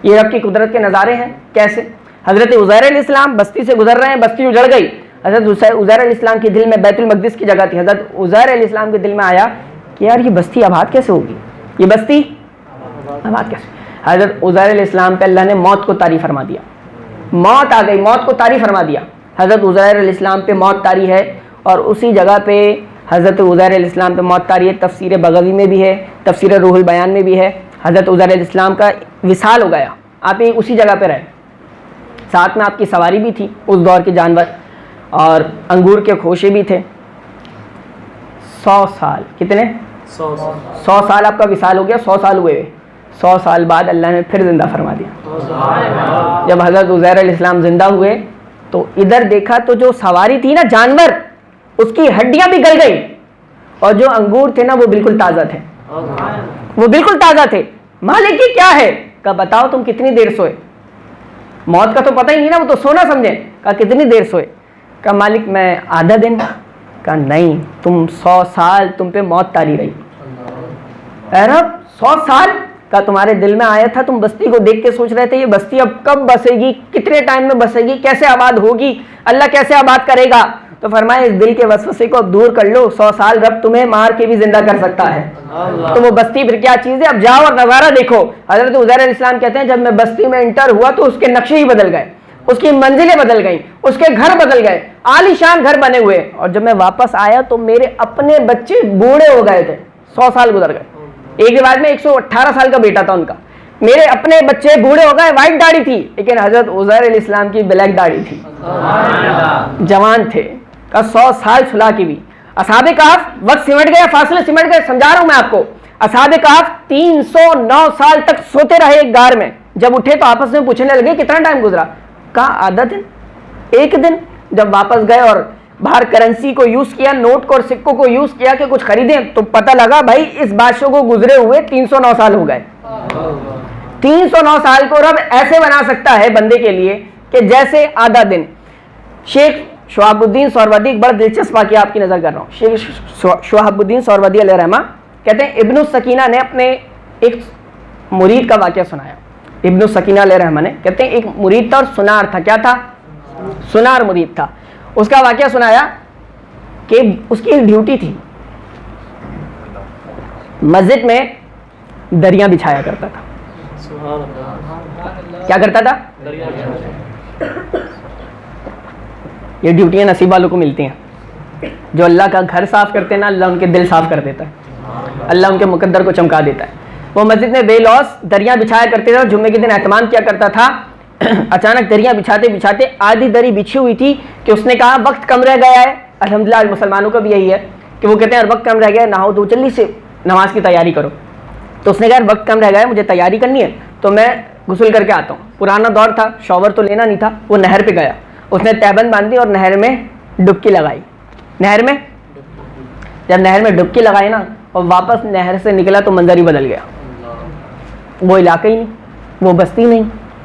یہ رب کی قدرت کے نظارے ہیں. کیسے؟ حضرت عزیر علیہ السلام بستی سے گزر رہے ہیں, بستی اجڑ گئی. حضرت عزیر علیہ السلام کے دل میں بیت المقدس کی جگہ تھی. حضرت عزیر علیہ السلام کے دل میں آیا کہ یار یہ بستی آباد کیسے ہوگی, یہ بستی آباد کیسے. حضرت عزیر علیہ السلام پہ اللہ نے موت کو طاری فرما دیا, موت آ گئی, موت کو طاری فرما دیا. حضرت عزیر علیہ السلام پہ موت طاری ہے, اور اسی جگہ پہ حضرت عزیر علیہ السلام پہ موت طاری ہے. تفسیر بغوی میں بھی ہے, تفسیر روح البیان میں بھی ہے. حضرت عزیر علیہ السلام کا وصال ہو گیا, آپ اسی جگہ پہ رہے, ساتھ میں آپ کی سواری بھی تھی, اس دور کے جانور, اور انگور کے خوشے بھی تھے. 100 سال, کتنے 100 سال آپ کا وصال ہو گیا, 100 سال ہوئے. 100 سال بعد اللہ نے پھر زندہ فرما دیا. جب حضرت عزیر علیہ السلام زندہ ہوئے تو ادھر دیکھا تو جو سواری تھی نا جانور, اس کی ہڈیاں بھی گل گئی, اور جو انگور تھے نا وہ بالکل تازہ تھے, وہ بالکل تازہ تھے. مالک کی کیا ہے؟ کہا بتاؤ تم کتنی دیر سوئے, موت کا تو پتہ ہی نہیں نا, وہ تو سونا سمجھے. کہا کتنی دیر سوئے؟ کہا مالک میں آدھا دن. کہا نہیں, تم 100 سال تم پہ موت طاری رہی. اے رب 100 سال کا تمہارے دل میں آیا تھا, تم بستی کو دیکھ کے سوچ رہے تھے یہ بستی اب کب بسے گی, کتنے ٹائم میں بسے گی, کیسے آباد ہوگی, اللہ کیسے آباد کرے گا. تو فرمایا اس دل کے وسوسے کو اب دور کر لو, 100 سال رب تمہیں مار کے بھی زندہ کر سکتا ہے. تو وہ بستی پھر کیا چیز ہے, اب جاؤ اور نظارہ دیکھو. حضرت عزیر علیہ السلام کہتے ہیں جب میں بستی میں انٹر ہوا تو اس کے نقشے ہی بدل گئے, اس کی منزلیں بدل گئیں, اس کے گھر بدل گئے, عالی شان گھر بنے ہوئے. اور جب میں واپس آیا تو میرے اپنے بچے بوڑھے ہو گئے تھے, 100 سال گزر گئے. ایک روایت میں 118 سال کا بیٹا تھا ان کا, میرے اپنے بچے بوڑھے ہو گئے, وائٹ داڑھی تھی, لیکن حضرت عزیر علیہ السلام کی بلیک داڑھی تھی, جوان تھے. 100 سال سلا کی بھی. اصحاب کہف وقت سمٹ گیا, فاصلے سمٹ گئے, سمجھا رہا ہوں میں آپ کو. اصحاب کہف 309 سال تک سوتے رہے ایک غار میں. جب اٹھے تو آپس میں پوچھنے لگے کتنا ٹائم گزرا. کہا آدھا دن, ایک دن. جب واپس گئے اور باہر کرنسی کو یوز کیا, نوٹ کو اور سکوں کو یوز کیا کہ کچھ خریدیں, تو پتہ لگا بھائی اس بادشاہ کو گزرے ہوئے 309 سال ہو گئے. 309 سال کو رب ایسے بنا سکتا ہے بندے کے لیے کہ جیسے آدھا دن. شیخ شہاب الدین سہروردی, ایک بڑا دلچسپ واقعہ آپ کی نظر کر رہا ہوں. شیخ شہاب الدین سہروردی علیہ رحمہ کہتے ہیں ابن السکینہ نے اپنے ایک مرید کا واقعہ سنایا. ابن السکینہ علیہ رحمہ نے کہتے ہیں ایک مرید تھا اور سنار تھا. کیا تھا؟ سنار مرید تھا. اس کا واقعہ سنایا کہ اس کی ایک ڈیوٹی تھی, مسجد میں دریاں بچھایا کرتا تھا. کیا کرتا تھا؟ یہ ڈیوٹیاں نصیب والوں کو ملتی ہیں. جو اللہ کا گھر صاف کرتے ہیں نا, اللہ ان کے دل صاف کر دیتا ہے, اللہ ان کے مقدر کو چمکا دیتا ہے. وہ مسجد میں بے لوس دریاں بچھایا کرتے تھے اور جمعے کے دن اہتمام کیا کرتا تھا. اچانک دریاں بچھاتے بچھاتے آدھی دری بچھی ہوئی تھی کہ اس نے کہا وقت کم رہ گیا ہے. الحمدللہ آج مسلمانوں کا بھی یہی ہے کہ وہ کہتے ہیں وقت کم رہ گیا ہے, نہاؤ دھو جلدی سے نماز کی تیاری کرو. تو اس نے کہا وقت کم رہ گیا ہے, مجھے تیاری کرنی ہے, تو میں غسل کر کے آتا ہوں. پرانا دور تھا, شاور تو لینا نہیں تھا. وہ نہر پہ گیا, اس نے تہبند باندھی اور نہر میں ڈبکی لگائی. نہر میں جب نہر میں ڈبکی لگائی نا اور واپس نہر سے نکلا تو منظر ہی بدل گیا. وہ علاقہ ہی نہیں, وہ بستی نہیں,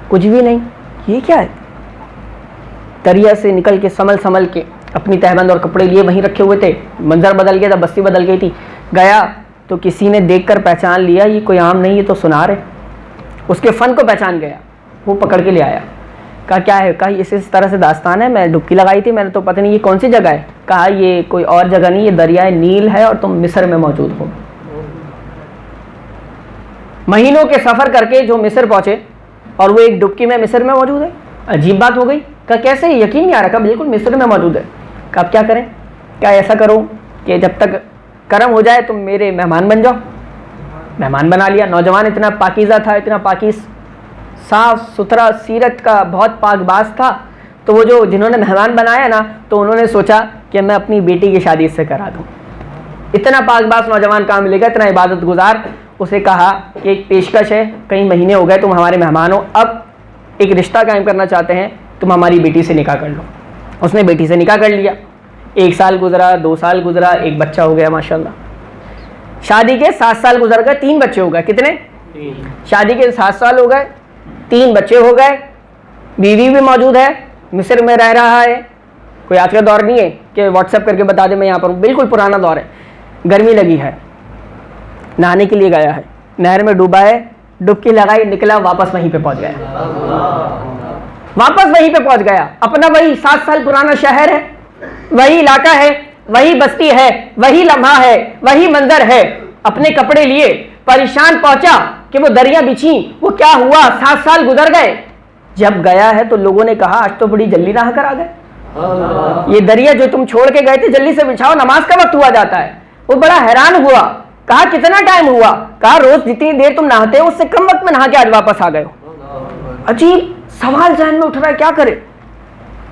کچھ بھی نہیں. یہ کیا ہے؟ دریا سے نکل کے سنبھل کے اپنی تہبند اور کپڑے لیے وہیں رکھے ہوئے تھے. منظر بدل گیا تھا, بستی بدل گئی تھی. گیا تو کسی نے دیکھ کر پہچان لیا یہ کوئی عام نہیں, یہ تو سنار ہے. اس کے فن کو پہچان گیا, وہ پکڑ کے لے آیا. کہا کیا ہے؟ کہا اس طرح سے داستان ہے، میں ڈبکی لگائی تھی، میں نے تو پتہ نہیں یہ کون سی جگہ ہے. کہا یہ کوئی اور جگہ نہیں، یہ دریائے نیل ہے اور تم مصر میں موجود ہو. مہینوں کے سفر کر کے جو مصر پہنچے اور وہ ایک ڈبکی میں مصر میں موجود ہے. عجیب بات ہو گئی. کہا کیسے؟ یقین نہیں آ رہا. کہا بالکل مصر میں موجود ہے. کہا اب کیا کریں؟ کیا ایسا کرو کہ جب تک کرم ہو جائے تم میرے مہمان بن جاؤ. مہمان بنا لیا. نوجوان اتنا پاکیزہ تھا، اتنا پاکیز صاف ستھرا سیرت کا، بہت پاک باز تھا. تو وہ جو جنہوں نے مہمان بنایا نا، تو انہوں نے سوچا کہ میں اپنی بیٹی کی شادی اس سے کرا دوں. اتنا پاک باز نوجوان کہاں ملے گا، اتنا عبادت گزار. اسے کہا کہ ایک پیشکش ہے، کئی مہینے ہو گئے تم ہمارے مہمان ہو، اب ایک رشتہ قائم کرنا چاہتے ہیں، تم ہماری بیٹی سے نکاح کر لو. اس نے بیٹی سے نکاح کر لیا. 1 سال گزرا، 2 سال گزرا، ایک بچہ ہو گیا ماشاءاللہ. شادی کے 7 سال گزر گئے، 3 بچے ہو گئے. کتنے؟ شادی کے 7 سال ہو گئے، 3 بچے ہو گئے. بیوی بھی موجود ہے، مصر میں رہ رہا ہے. کوئی آج کا دور نہیں ہے کہ واٹس ایپ کر کے بتا دیں میں یہاں پر ہوں، بالکل پرانا دور ہے. گرمی لگی ہے، نہانے کے لیے گیا ہے، نہر میں ڈوبا ہے، ڈبکی لگائی، نکلا، واپس وہیں پہ پہنچ گیا. واپس وہیں پہ پہنچ گیا. اپنا وہی 7 سال پرانا شہر ہے، وہی علاقہ ہے، وہی بستی ہے، وہی لمحہ ہے، وہی منظر ہے. اپنے کپڑے لیے پریشان پہنچا کہ وہ دریا بچھی، وہ کیا ہوا؟ 7 سال گزر گئے. جب گیا ہے تو لوگوں نے کہا آج تو بڑی جلدی نہا کر آ گئے. یہ دریا جو تم چھوڑ کے گئے تھے جلدی سے بچھاؤ، نماز کا وقت ہوا جاتا ہے. وہ بڑا حیران ہوا. کہا کتنا ٹائم ہوا؟ کہا روز جتنی دیر تم نہاتے ہو اس سے کم وقت میں نہا کے آج واپس آ گئے ہو. عجیب سوال ذہن میں اٹھ رہا ہے، کیا کرے؟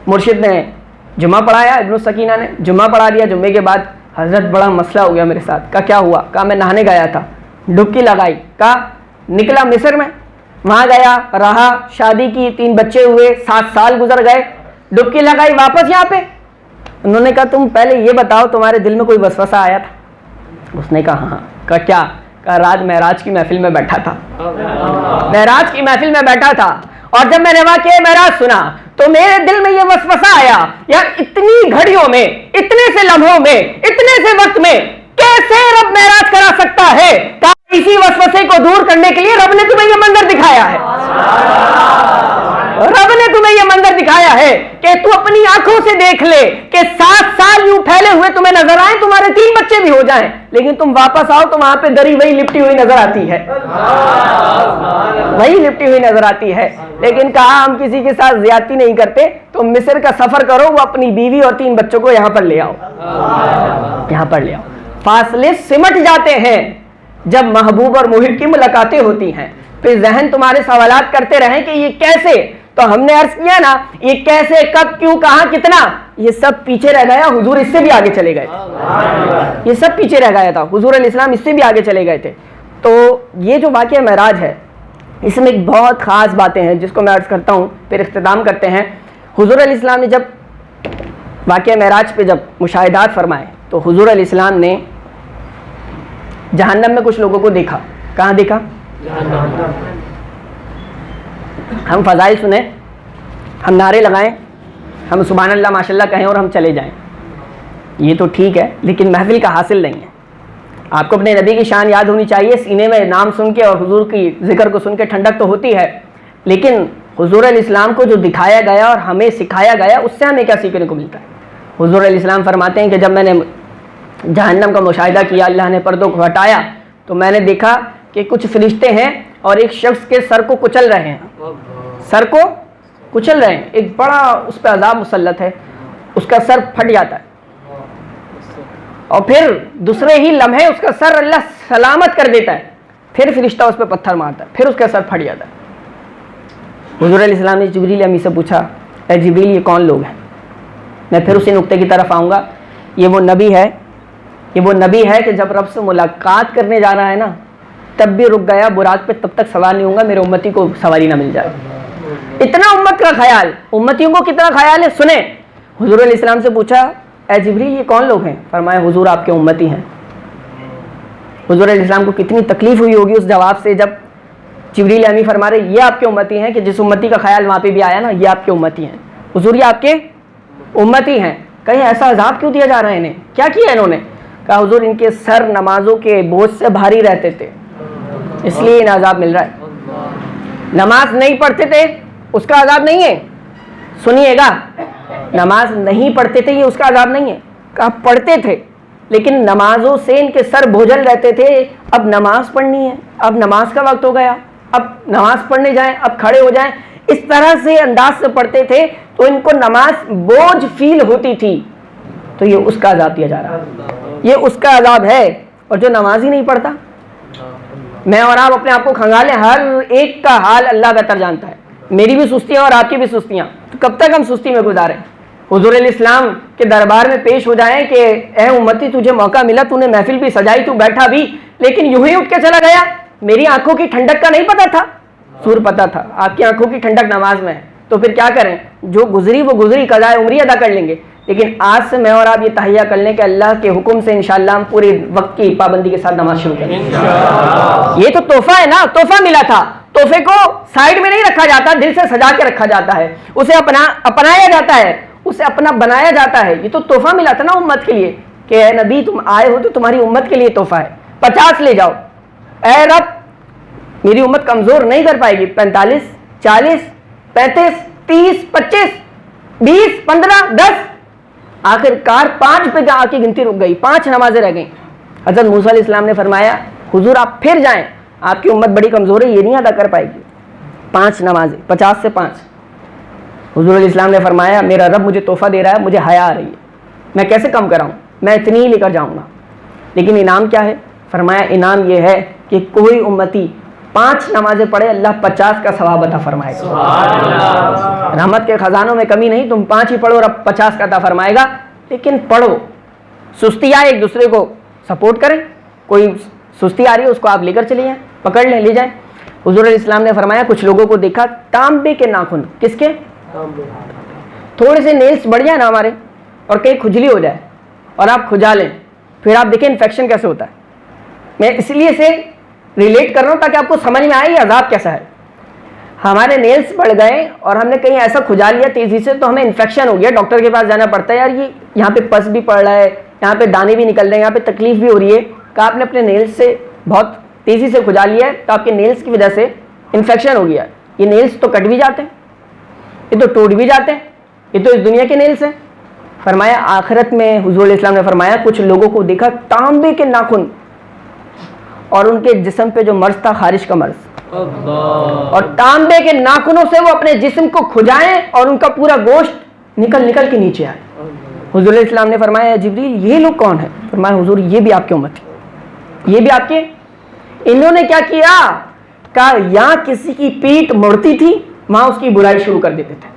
مرشد نے جمعہ پڑھایا، ابن السکینہ نے جمعہ پڑھا دیا. جمعے کے بعد حضرت بڑا مسئلہ ہو گیا میرے ساتھ. کہا کیا ہوا؟ کہا میں نہانے گیا تھا، ڈبکی لگائی. کہا نکلا مصر میں، وہاں گیا، رہا، شادی کی، 3 بچے ہوئے، 7 سال گزر گئے، ڈبکی لگائی، واپس یہاں پہ. انہوں نے کہا تم پہلے یہ بتاؤ تمہارے دل میں کوئی وسوسہ آیا تھا؟ اس نے کہا ہاں. کہا کیا؟ کہا رات معراج کی محفل میں بیٹھا تھا، معراج کی محفل میں بیٹھا تھا، اور جب میں نے واقعہ معراج سنا تو میرے دل میں یہ وسوسہ آیا، یار اتنی گھڑیوں میں، اتنے سے لمحوں میں، اتنے سے وقت میں کیسے رب معراج کرا سکتا ہے؟ کہا اسی وسوسے کو دور کرنے کے لیے رب نے تمہیں یہ منظر دکھایا ہے. رب نے تمہیں یہ منظر دکھایا ہے کہ تو اپنی آنکھوں سے دیکھ لے کہ 7 سال یوں پھیلے ہوئے تمہیں نظر آئیں، تمہارے 3 بچے بھی ہو جائیں، لیکن تم واپس آؤ تو وہاں پہ دری وہی لپٹی ہوئی نظر آتی ہے، وہی لپٹی ہوئی نظر آتی ہے. لیکن کہا ہم کسی کے ساتھ زیادتی نہیں کرتے، تم مصر کا سفر کرو، وہ اپنی بیوی اور 3 بچوں کو یہاں پر لے آؤ، یہاں پر لے آؤ. فاصلے سمٹ جاتے ہیں جب محبوب اور محب کی ملاقاتیں ہوتی ہیں. پھر ذہن تمہارے سوالات کرتے رہیں کہ یہ کیسے، تو ہم نے عرض کیا نا یہ کیسے، کب، کیوں، کہاں، کتنا، یہ سب پیچھے رہ گیا. حضور اس سے بھی آگے چلے گئے تھے، یہ سب پیچھے رہ گیا تھا. حضور علیہ السلام اس سے بھی آگے چلے گئے تھے. تو یہ جو واقعہ معراج ہے اس میں ایک بہت خاص باتیں ہیں جس کو میں عرض کرتا ہوں، پھر اختتام کرتے ہیں. حضور علیہ السلام نے جب واقعہ معراج پہ جب مشاہدات فرمائے تو حضور علیہ السلام نے جہنم میں کچھ لوگوں کو دیکھا. کہاں دیکھا؟ ہم فضائل سنیں، ہم نعرے لگائیں، ہم سبحان اللہ ماشاء اللہ کہیں اور ہم چلے جائیں، یہ تو ٹھیک ہے، لیکن محفل کا حاصل نہیں ہے. آپ کو اپنے نبی کی شان یاد ہونی چاہیے، سینے میں نام سن کے اور حضور کی ذکر کو سن کے ٹھنڈک تو ہوتی ہے، لیکن حضور علیہ السلام کو جو دکھایا گیا اور ہمیں سکھایا گیا اس سے ہمیں کیا سیکھنے کو ملتا ہے؟ حضور علیہ السلام فرماتے ہیں کہ جب میں نے جہنم کا مشاہدہ کیا، اللہ نے پردوں کو ہٹایا تو میں نے دیکھا کہ کچھ فرشتے ہیں اور ایک شخص کے سر کو کچل رہے ہیں، سر کو کچل رہے ہیں. ایک بڑا اس پہ عذاب مسلط ہے، اس کا سر پھٹ جاتا ہے اور پھر دوسرے ہی لمحے اس کا سر اللہ سلامت کر دیتا ہے، پھر فرشتہ اس پہ پتھر مارتا ہے، پھر اس کا سر پھٹ جاتا ہے. حضور علیہ السلام نے جبریل امی سے پوچھا اے جبریل یہ کون لوگ ہیں؟ میں پھر اسی نقطے کی طرف آؤں گا. یہ وہ نبی ہے، یہ وہ نبی ہے کہ جب رب سے ملاقات کرنے جا رہا ہے نا تب بھی رک گیا، براق پہ تب تک سوار نہیں ہوں گا میرے امتی کو سواری نہ مل جائے. اتنا امت کا خیال، امتیوں کو کتنا خیال ہے سنیں. حضور علیہ السلام سے پوچھا اے جبریل یہ کون لوگ ہیں؟ فرمایا حضور آپ کے امتی ہیں. حضور علیہ السلام کو کتنی تکلیف ہوئی ہوگی اس جواب سے جب جبریل امی فرما رہے یہ آپ کے امتی ہیں، کہ جس امتی کا خیال وہاں پہ بھی آیا نا یہ آپ کے امتی ہیں. حضور یہ آپ کے امتی ہیں. کہیں ایسا عذاب کیوں دیا جا رہا ہے انہیں؟ کیا کیا انہوں نے؟ کہا حضور ان کے سر نمازوں کے بوجھ سے بھاری رہتے تھے اس لیے انہیں عذاب مل رہا ہے. نماز نہیں پڑھتے تھے اس کا عذاب نہیں ہے، سنیے گا, نماز نہیں پڑھتے تھے یہ اس کا عذاب نہیں ہے, کہا پڑھتے تھے لیکن نمازوں سے ان کے سر بوجھل رہتے تھے. اب نماز پڑھنی ہے, اب نماز کا وقت ہو گیا, اب نماز پڑھنے جائیں, اب کھڑے ہو جائیں, اس طرح سے انداز سے پڑھتے تھے تو ان کو نماز بوجھ فیل ہوتی تھی. تو یہ اس کا عذاب دیا جا رہا ہے, یہ اس کا عذاب ہے. اور جو نماز ہی نہیں پڑھتا, میں اور آپ اپنے آپ کو کھنگالیں, ہر ایک کا حال اللہ بہتر جانتا ہے. میری بھی سستیاں اور آپ کی بھی سستیاں, تو کب تک ہم سستی میں گزاریں؟ حضور علیہ السلام کے دربار میں پیش ہو جائیں کہ اے امتی تجھے موقع ملا, تو نے محفل بھی سجائی, تو بیٹھا بھی, لیکن یوں ہی اٹھ کے چلا گیا. میری آنکھوں کی ٹھنڈک کا نہیں پتا تھا, سور پتا تھا, آپ کی آنکھوں کی ٹھنڈک نماز میں ہے. تو پھر کیا کریں, جو گزری وہ گزری, قضائے عمری ادا کر لیں گے. لیکن آج سے میں اور آپ یہ تہیہ کر لیں کہ اللہ کے حکم سے انشاءاللہ ہم پورے وقت کی پابندی کے ساتھ نماز شروع کریں. یہ تو تحفہ ہے نا, تحفہ ملا تھا. تحفے کو سائڈ میں نہیں رکھا جاتا, دل سے سجا کے رکھا جاتا ہے, اسے اپنایا جاتا ہے, اسے اپنا بنایا جاتا ہے. یہ تو تحفہ ملا تھا نا امت کے لیے کہ اے نبی تم آئے ہو تو تمہاری امت کے لیے تحفہ ہے. 50 لے جاؤ, اے رب میری امت کمزور نہیں کر پائے گی, 45 40 35 30 25 20 15 10, آخر کار 5 پہ آ کے گنتی رک گئی, 5 نمازیں رہ گئیں. حضرت موسیٰ علیہ السلام نے فرمایا حضور آپ پھر جائیں, آپ کی امت بڑی کمزور ہے, یہ نہیں ادا کر پائے گی. 5 نمازیں, 50 سے 5. حضور علیہ السلام نے فرمایا میرا رب مجھے تحفہ دے رہا ہے, مجھے حیا آ رہی ہے, میں کیسے کم کراؤں, میں اتنی ہی لے کر جاؤں گا. لیکن انعام کیا ہے؟ فرمایا انعام یہ ہے کہ کوئی امتی 5 نمازیں پڑھے, اللہ 50 کا ثواب عطا فرمائے گا. رحمت کے خزانوں میں کمی نہیں, تم 5 ہی پڑھو, رب 50 کا عطا فرمائے گا. لیکن پڑھو, سستی آئے ایک دوسرے کو سپورٹ کریں, کوئی سستی آ رہی ہے اس کو آپ لے کر چلے جائیں, پکڑ لیں, لے جائیں. حضور علیہ السلام نے فرمایا کچھ لوگوں کو دیکھا تانبے کے ناخن, کس کے؟ تھوڑے سے نیلس بڑھ جائیں نا ہمارے, اور کہیں کھجلی ہو جائے اور آپ کھجا لیں, پھر آپ دیکھیں انفیکشن کیسے ہوتا ہے. میں اس لیے سے ریلیٹ کر رہا ہوں تاکہ آپ کو سمجھ میں آئے یہ عذاب کیسا ہے. ہمارے نیلس بڑھ گئے اور ہم نے کہیں ایسا کھجا لیا تیزی سے تو ہمیں انفیکشن ہو گیا, ڈاکٹر کے پاس جانا پڑتا ہے, یار یہ یہاں پہ پس بھی پڑ رہا ہے, یہاں پہ دانے بھی نکل رہے ہیں, یہاں پہ تکلیف بھی ہو رہی ہے. کہ آپ نے اپنے نیلس سے بہت تیزی سے کھجا لیا ہے تو آپ کے نیلس کی وجہ سے انفیکشن ہو گیا. یہ نیلس تو کٹ بھی جاتے ہیں, یہ تو ٹوٹ بھی جاتے ہیں, یہ تو اس دنیا کے نیلس ہیں. فرمایا آخرت میں حضور علیہ السلام نے فرمایا کچھ لوگوں کو دیکھا تانبے کے ناخن اور ان کے جسم پہ جو مرض تھا خارش کا مرض, اور تانبے کے ناخنوں سے وہ اپنے جسم کو کھجائیں اور ان کا پورا گوشت نکل نکل کے نیچے آئے. حضور علیہ السلام نے فرمایا جبریل یہ لوگ کون ہیں؟ فرمایا حضور یہ بھی آپ کی امت ہے, یہ بھی آپ کے. انہوں نے کیا کیا؟ کہا یہاں کسی کی پیٹھ مڑتی تھی وہاں اس کی برائی شروع کر دیتے تھے,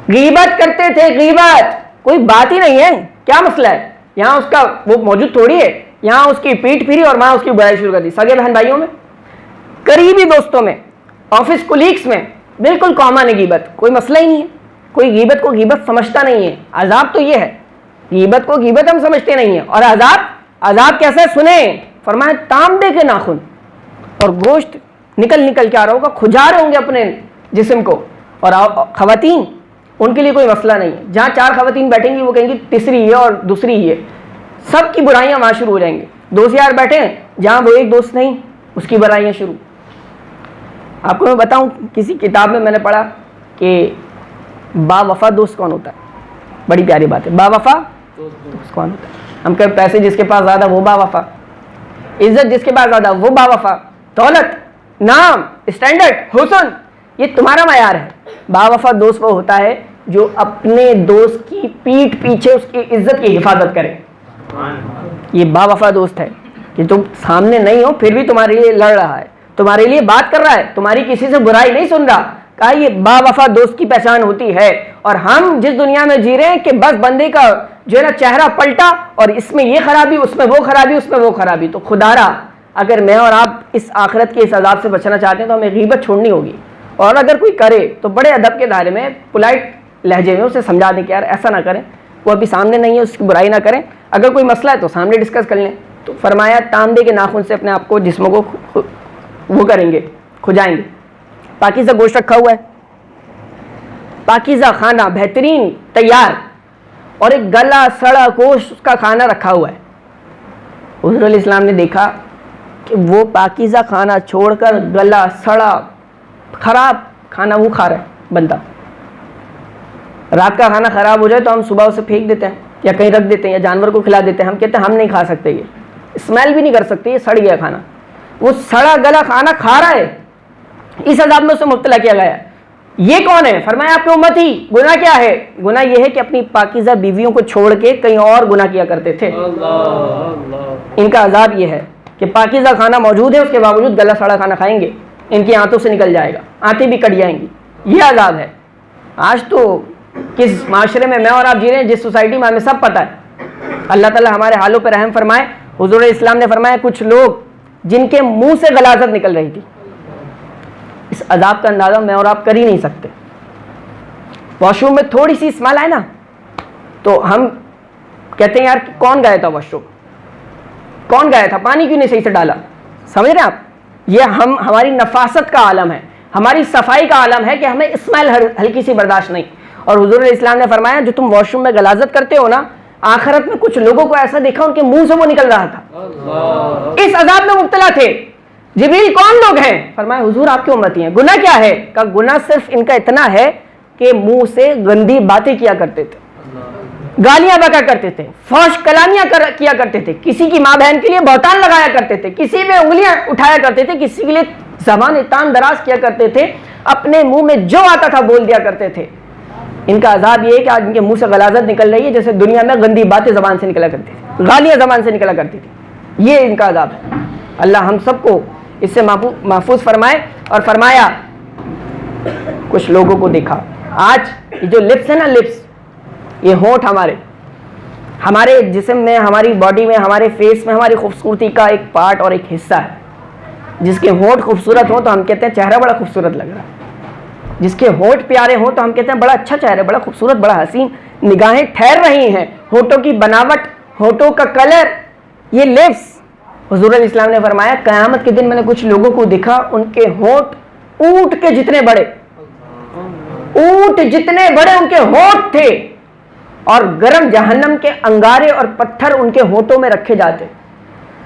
غیبت کرتے تھے. غیبت کوئی بات ہی نہیں ہے, کیا مسئلہ ہے, یہاں اس کا وہ موجود تھوڑی ہے, یہاں اس کی پیٹھ پھری اور وہاں اس کی برائی شروع کر دی. سگے بہن بھائیوں میں, قریبی دوستوں میں, آفس کولیگس میں بالکل کامن ہے غیبت, کوئی مسئلہ ہی نہیں ہے. کوئی غیبت کو غیبت سمجھتا نہیں ہے. عذاب تو یہ ہے, غیبت کو غیبت ہم سمجھتے نہیں ہیں. اور عذاب کیسے سنیں؟ فرمایا تانبے کے ناخن اور گوشت نکل نکل کے آ رہا ہوگا, کھجا رہے ہوں گے اپنے جسم کو. اور خواتین ان کے لیے کوئی مسئلہ نہیں ہے, جہاں 4 خواتین بیٹھیں گی وہ کہیں گی تیسری یہ اور دوسری یہ, سب کی برائیاں وہاں شروع ہو جائیں گی. دوست یار بیٹھے ہیں جہاں وہ ایک دوست نہیں اس کی برائیاں شروع. آپ کو میں بتاؤں کسی کتاب میں نے پڑھا کہ با وفا دوست کون ہوتا ہے. بڑی پیاری بات ہے, با وفا دوست کون ہوتا ہے. ہم کہ پیسے جس کے پاس زیادہ وہ با وفا, عزت جس کے پاس زیادہ وہ با وفا, دولت, نام, اسٹینڈرڈ, حسن یہ تمہارا معیار ہے. با وفا دوست وہ ہوتا ہے جو اپنے دوست کی پیٹھ پیچھے اس کی عزت کی حفاظت کرے. یہ با وفا دوست ہے کہ تم سامنے نہیں ہو پھر بھی تمہارے لیے لڑ رہا ہے, تمہارے لیے بات کر رہا ہے, تمہاری کسی سے برائی نہیں سن رہا. کہا یہ با وفا دوست کی پہچان ہوتی ہے. اور ہم جس دنیا میں جی رہے ہیں کہ بس بندے کا جو ہے نا چہرہ پلٹا اور اس میں یہ خرابی, اس میں وہ خرابی, اس میں وہ خرابی. تو خدا را اگر میں اور آپ اس آخرت کے اس عذاب سے بچنا چاہتے ہیں تو ہمیں غیبت چھوڑنی ہوگی. اور اگر کوئی کرے تو بڑے ادب کے دائرے میں پولائٹ لہجے میں اسے سمجھا دیں کہ یار ایسا نہ کریں, وہ ابھی سامنے نہیں ہے, اس کی برائی نہ کریں. اگر کوئی مسئلہ ہے تو سامنے ڈسکس کر لیں. تو فرمایا تانبے کے ناخن سے اپنے آپ کو جسموں کو وہ کریں گے, کھجائیں گے. پاکیزہ گوشت رکھا ہوا ہے, پاکیزہ کھانا بہترین تیار, اور ایک گلا سڑا گوشت کا کھانا رکھا ہوا ہے. حضور علیہ السلام نے دیکھا کہ وہ پاکیزہ کھانا چھوڑ کر گلا سڑا خراب کھانا وہ کھا رہا ہے بندہ. رات کا کھانا خراب ہو جائے تو ہم صبح اسے پھینک دیتے ہیں یا کہیں رکھ دیتے ہیں یا جانور کو کھلا دیتے ہیں. ہم کہتے ہیں ہم نہیں کھا سکتے, یہ اسمیل بھی نہیں کر سکتے, یہ سڑ گیا کھانا. وہ سڑا گلا کھانا کھا رہا ہے, اس عذاب میں اسے مبتلا کیا گیا ہے. یہ کون ہے؟ فرمایا آپ کی امت ہی. گناہ کیا ہے؟ گناہ یہ ہے کہ اپنی پاکیزہ بیویوں کو چھوڑ کے کہیں اور گناہ کیا کرتے تھے. ان کا عذاب یہ ہے کہ پاکیزہ کھانا موجود ہے, اس کے باوجود گلا سڑا کھانا کھائیں گے, ان کی آنتوں سے نکل جائے گا, آنتیں بھی کٹ جائیں گی. یہ عذاب ہے. آج تو کس معاشرے میں میں اور آپ جی رہے ہیں, جس سوسائٹی میں ہمیں سب پتہ ہے. اللہ تعالیٰ ہمارے حالوں پہ رحم فرمائے. حضور اسلام نے فرمایا کچھ لوگ جن کے منہ سے غلاظت نکل رہی تھی, اس عذاب کا اندازہ میں اور آپ کر ہی نہیں سکتے. واش روم میں تھوڑی سی اسمیل آئے نا تو ہم کہتے ہیں یار کون گیا تھا واش روم, کون گیا تھا, پانی کیوں نہیں صحیح سے ڈالا. سمجھ رہے ہیں آپ, یہ ہماری نفاست کا عالم ہے, ہماری صفائی کا عالم ہے کہ ہمیں اسمیل ہلکی سی برداشت نہیں. اور حضور اسلام نے فرمایا جو تم واش روم میں غلاظت کرتے ہو نا, آخرت میں کچھ لوگوں کو ایسا دیکھا ان کے منہ سے وہ نکل رہا تھا, اس عذاب میں مبتلا تھے. جبریل کون لوگ ہیں؟ فرمایا حضور آپ کی امتی ہیں. گناہ کیا ہے؟ کہ گناہ صرف ان کا اتنا ہے کہ منہ سے گندی باتیں کیا کرتے تھے, گالیاں بکا کرتے تھے, فحش کلامیاں کیا کرتے تھے, کسی کی ماں بہن کے لیے بہتان لگایا کرتے تھے, کسی پہ انگلیاں اٹھایا کرتے تھے, کسی کے لیے زبان تان دراز کیا کرتے تھے, اپنے منہ میں جو آتا تھا بول دیا کرتے تھے. ان کا عذاب یہ ہے کہ آج ان کے منہ سے غلاظت نکل رہی ہے جیسے دنیا میں گندی باتیں زبان سے نکلا کرتی تھی, گالیاں زبان سے نکلا کرتی تھی. یہ ان کا عذاب ہے. اللہ ہم سب کو اس سے محفوظ فرمائے. اور فرمایا کچھ لوگوں کو دیکھا, آج یہ جو لپس ہے نا, لپس, یہ ہونٹ ہمارے جسم میں, ہماری باڈی میں, ہمارے فیس میں ہماری خوبصورتی کا ایک پارٹ اور ایک حصہ ہے. جس کے ہونٹ خوبصورت ہوں تو ہم کہتے ہیں چہرہ بڑا خوبصورت لگ رہا ہے, جس کے ہونٹ پیارے ہوں تو ہم کہتے ہیں بڑا اچھا چہرہ, بڑا خوبصورت, بڑا حسین, نگاہیں ٹھہر رہی ہیں. ہونٹوں کی بناوٹ, ہونٹوں کا کلر, یہ لپس. حضور اسلام نے فرمایا قیامت کے دن میں نے کچھ لوگوں کو دیکھا, ان کے ہونٹ اونٹ کے جتنے بڑے, اونٹ جتنے بڑے ان کے ہونٹ تھے, اور گرم جہنم کے انگارے اور پتھر ان کے ہونٹوں میں رکھے جاتے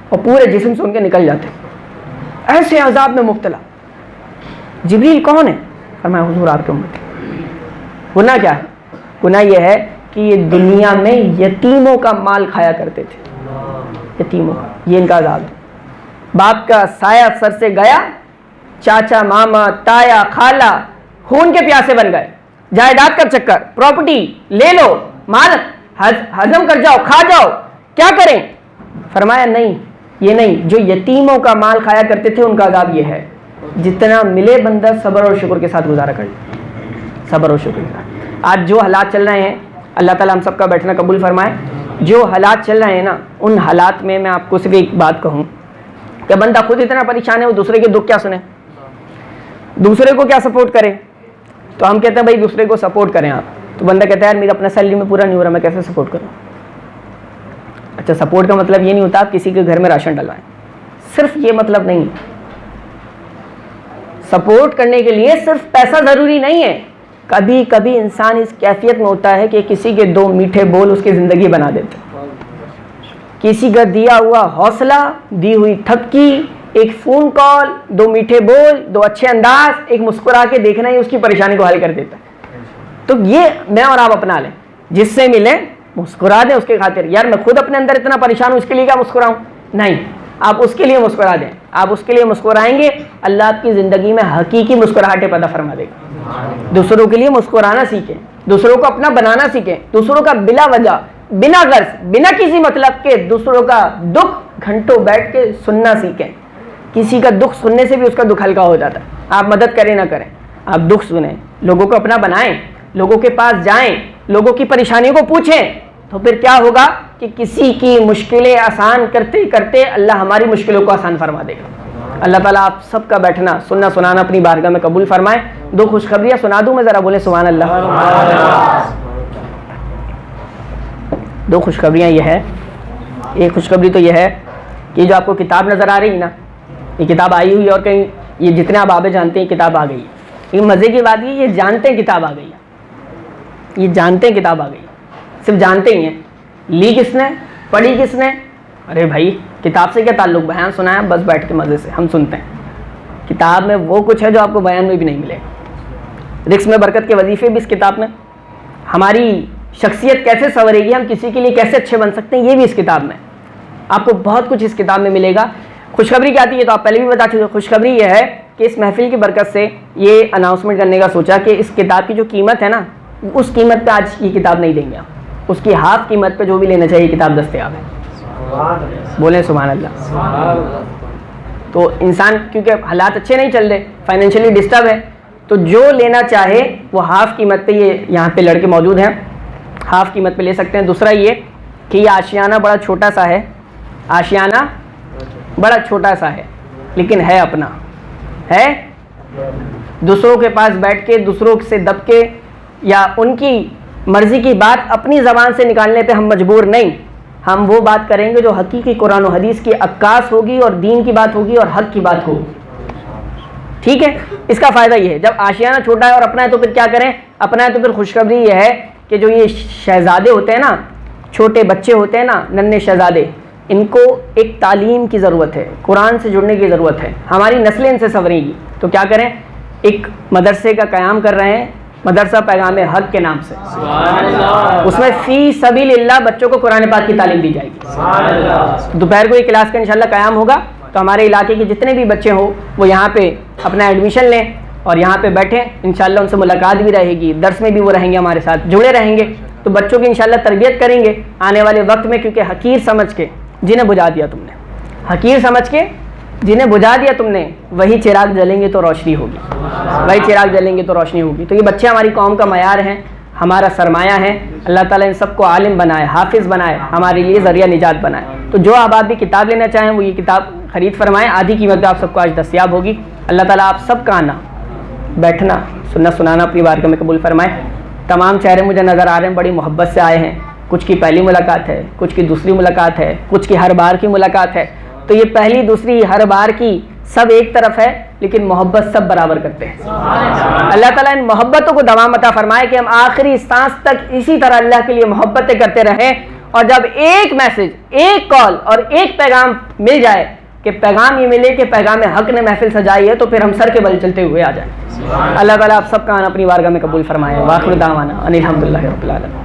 اور پورے جسم سے ان کے نکل جاتے. ایسے عذاب میں مبتلا. جبریل کون ہے؟ فرمایا حضور آپ کے امت. گناہ کیا ہے؟ گناہ یہ ہے کہ یہ دنیا میں یتیموں کا مال کھایا کرتے تھے, یتیموں کا. یہ ان کا عذاب ہے. باپ کا سایہ سر سے گیا, چاچا ماما تایا خالہ خون کے پیاسے بن گئے, جائیداد کا چکر, پراپرٹی لے لو, مال ہضم کر جاؤ, کھا جاؤ, کیا کریں؟ فرمایا نہیں, یہ نہیں. جو یتیموں کا مال کھایا کرتے تھے ان کا عذاب یہ ہے, جتنا ملے بندہ صبر اور شکر کے ساتھ گزارا کرے, صبر اور شکر کے ساتھ. آج جو حالات چل رہے ہیں, اللہ تعالیٰ ہم سب کا بیٹھنا قبول فرمائے. جو حالات چل رہے ہیں نا, ان حالات میں میں آپ کو صرف ایک بات کہوں کہ بندہ خود اتنا پریشان ہے, وہ دوسرے کے دکھ کیا سنے, دوسرے کو کیا سپورٹ کرے. تو ہم کہتے ہیں بھائی دوسرے کو سپورٹ کریں آپ, تو بندہ کہتا ہے یار میرا اپنا سیلری میں پورا نہیں ہو رہا, میں کیسے سپورٹ کروں. اچھا, سپورٹ کا مطلب یہ نہیں ہوتا آپ کسی کے گھر میں راشن ڈلوائیں, صرف یہ مطلب نہیں. سپورٹ کرنے کے لیے صرف پیسہ ضروری نہیں ہے. کبھی کبھی انسان اس کیفیت میں ہوتا ہے کہ کسی کے دو میٹھے بول اس کی زندگی بنا دیتے. کسی کا دیا ہوا حوصلہ, دی ہوئی تھپکی, ایک فون کال, دو میٹھے بول, دو اچھے انداز, ایک مسکرا کے دیکھنا ہی اس کی پریشانی کو حل کر دیتا ہے. تو یہ میں اور آپ اپنا لیں, جس سے ملیں مسکرا دیں اس کے خاطر. یار میں خود اپنے اندر اتنا پریشان ہوں, اس کے لیے کیا مسکراؤں؟ نہیں, آپ اس کے لیے مسکرا دیں. آپ اس کے لیے مسکرائیں گے, اللہ آپ کی زندگی میں حقیقی مسکراہٹیں پیدا فرما دے گا. دوسروں کے لیے مسکرانا سیکھیں, دوسروں کو اپنا بنانا سیکھیں, دوسروں کا بلا وجہ, بنا غرض, بنا کسی مطلب کے دوسروں کا دکھ گھنٹوں بیٹھ کے سننا سیکھیں. کسی کا دکھ سننے سے بھی اس کا دکھ ہلکا ہو جاتا ہے. آپ مدد کریں نہ کریں, آپ دکھ سنیں, لوگوں کو اپنا بنائیں, لوگوں کے پاس جائیں, لوگوں کی پریشانیوں کو پوچھیں, تو پھر کیا ہوگا کہ کسی کی مشکلیں آسان کرتے کرتے اللہ ہماری مشکلوں کو آسان فرما دے گا. اللہ تعالیٰ آپ سب کا بیٹھنا سننا سنانا اپنی بارگاہ میں قبول فرمائے. دو خوشخبریاں سنا دوں میں, ذرا بولے سبحان اللہ. دو خوشخبریاں یہ ہے. ایک خوشخبری تو یہ ہے کہ جو آپ کو کتاب نظر آ رہی ہے نا, یہ کتاب آئی ہوئی اور کہیں یہ جتنے آپ آبے جانتے ہیں کتاب آ گئی ہے. لیکن مزے کی بات یہ جانتے ہیں کتاب آ گئی ہے, یہ جانتے ہیں کتاب آ گئی ہے, صرف جانتے ہی ہیں. لی کس نے, پڑھی کس نے؟ ارے بھائی کتاب سے کیا تعلق, بیان سنایا بس بیٹھ کے مزے سے ہم سنتے ہیں. کتاب میں وہ کچھ ہے جو آپ کو بیان میں بھی نہیں ملے. رزق میں برکت کے وظیفے بھی اس کتاب میں, ہماری شخصیت کیسے سنورے گی, ہم کسی کے لیے کیسے اچھے بن سکتے ہیں, یہ بھی اس کتاب میں آپ کو بہت کچھ اس کتاب میں ملے گا. خوشخبری کیا آتی ہے تو آپ پہلے بھی بتا چکے. خوشخبری یہ ہے کہ اس محفل کی برکت سے یہ اناؤنسمنٹ کرنے کا سوچا کہ اس کتاب کی جو قیمت ہے نا, اس قیمت پہ آج یہ کتاب نہیں دیں گے آپ, اس کی ہاف قیمت پہ جو بھی لینا چاہیے کتاب دستیاب ہے. بولیں سبحان اللہ. تو انسان کیونکہ حالات اچھے نہیں چل رہے, فائنینشلی ڈسٹرب ہے, تو جو لینا چاہے وہ ہاف قیمت پہ یہ یہاں پہ لڑکے موجود ہیں, ہاف قیمت پہ لے سکتے ہیں. دوسرا یہ کہ یہ آشیانہ بڑا چھوٹا سا ہے, آشیانہ بڑا چھوٹا سا ہے لیکن ہے اپنا, ہے دوسروں کے پاس بیٹھ کے دوسروں سے دب کے یا ان کی مرضی کی بات اپنی زبان سے نکالنے پہ ہم مجبور نہیں. ہم وہ بات کریں گے جو حقیقی قرآن و حدیث کی عکاس ہوگی اور دین کی بات ہوگی اور حق کی بات ہوگی. ٹھیک ہے, اس کا فائدہ یہ ہے جب آشیانہ چھوٹا ہے اور اپنا ہے تو پھر کیا کریں, اپنا ہے تو پھر خوشخبری یہ ہے کہ جو یہ شہزادے ہوتے ہیں نا, چھوٹے بچے ہوتے ہیں نا, ننھے شہزادے, ان کو ایک تعلیم کی ضرورت ہے, قرآن سے جڑنے کی ضرورت ہے. ہماری نسلیں ان سے سنوریں گی تو کیا کریں, ایک مدرسے کا قیام کر رہے ہیں, مدرسہ پیغام حق کے نام سے. اس میں فی سبیل اللہ بچوں کو قرآن پاک کی تعلیم دی جائے گی. دوپہر کو یہ کلاس کا انشاءاللہ قیام ہوگا تو ہمارے علاقے کے جتنے بھی بچے ہوں وہ یہاں پہ اپنا ایڈمیشن لیں اور یہاں پہ بیٹھیں. انشاءاللہ ان سے ملاقات بھی رہے گی, درس میں بھی وہ رہیں گے, ہمارے ساتھ جڑے رہیں گے, تو بچوں کی انشاءاللہ تربیت کریں گے آنے والے وقت میں. کیونکہ حقیر سمجھ کے جنہیں بجھا دیا تم نے, حقیر سمجھ کے جنہیں بجھا دیا تم نے, وہی چراغ جلیں گے تو روشنی ہوگی, وہی چراغ جلیں گے تو روشنی ہوگی. تو یہ بچے ہماری قوم کا معیار ہیں, ہمارا سرمایہ ہے. اللہ تعالیٰ ان سب کو عالم بنائے, حافظ بنائے, ہمارے لیے ذریعہ نجات بنائے. تو جو آپ بھی کتاب لینا چاہیں وہ یہ کتاب خرید فرمائیں, آدھی قیمت پہ آپ سب کو آج دستیاب ہوگی. اللہ تعالیٰ آپ سب کا آنا, بیٹھنا, سننا سنانا اپنی بارگاہ میں قبول فرمائے. تمام چہرے مجھے نظر آ رہے ہیں, بڑی محبت سے آئے ہیں. کچھ کی پہلی ملاقات ہے, کچھ کی دوسری ملاقات ہے, کچھ کی ہر بار کی ملاقات ہے. تو یہ پہلی دوسری ہر بار کی سب ایک طرف ہے لیکن محبت سب برابر کرتے ہیں. اللہ تعالیٰ ان محبتوں کو دوام عطا فرمائے کہ ہم آخری سانس تک اسی طرح اللہ کے لیے محبتیں کرتے رہیں. اور جب ایک میسج, ایک کال اور ایک پیغام مل جائے کہ پیغام یہ ملے کہ پیغام حق نے محفل سجائی ہے, تو پھر ہم سر کے بل چلتے ہوئے آ جائیں. اللہ تعالیٰ آپ سب کا آنا اپنی بارگاہ میں قبول فرمائے. واخر دعوانا ان الحمدللہ رب العالمین.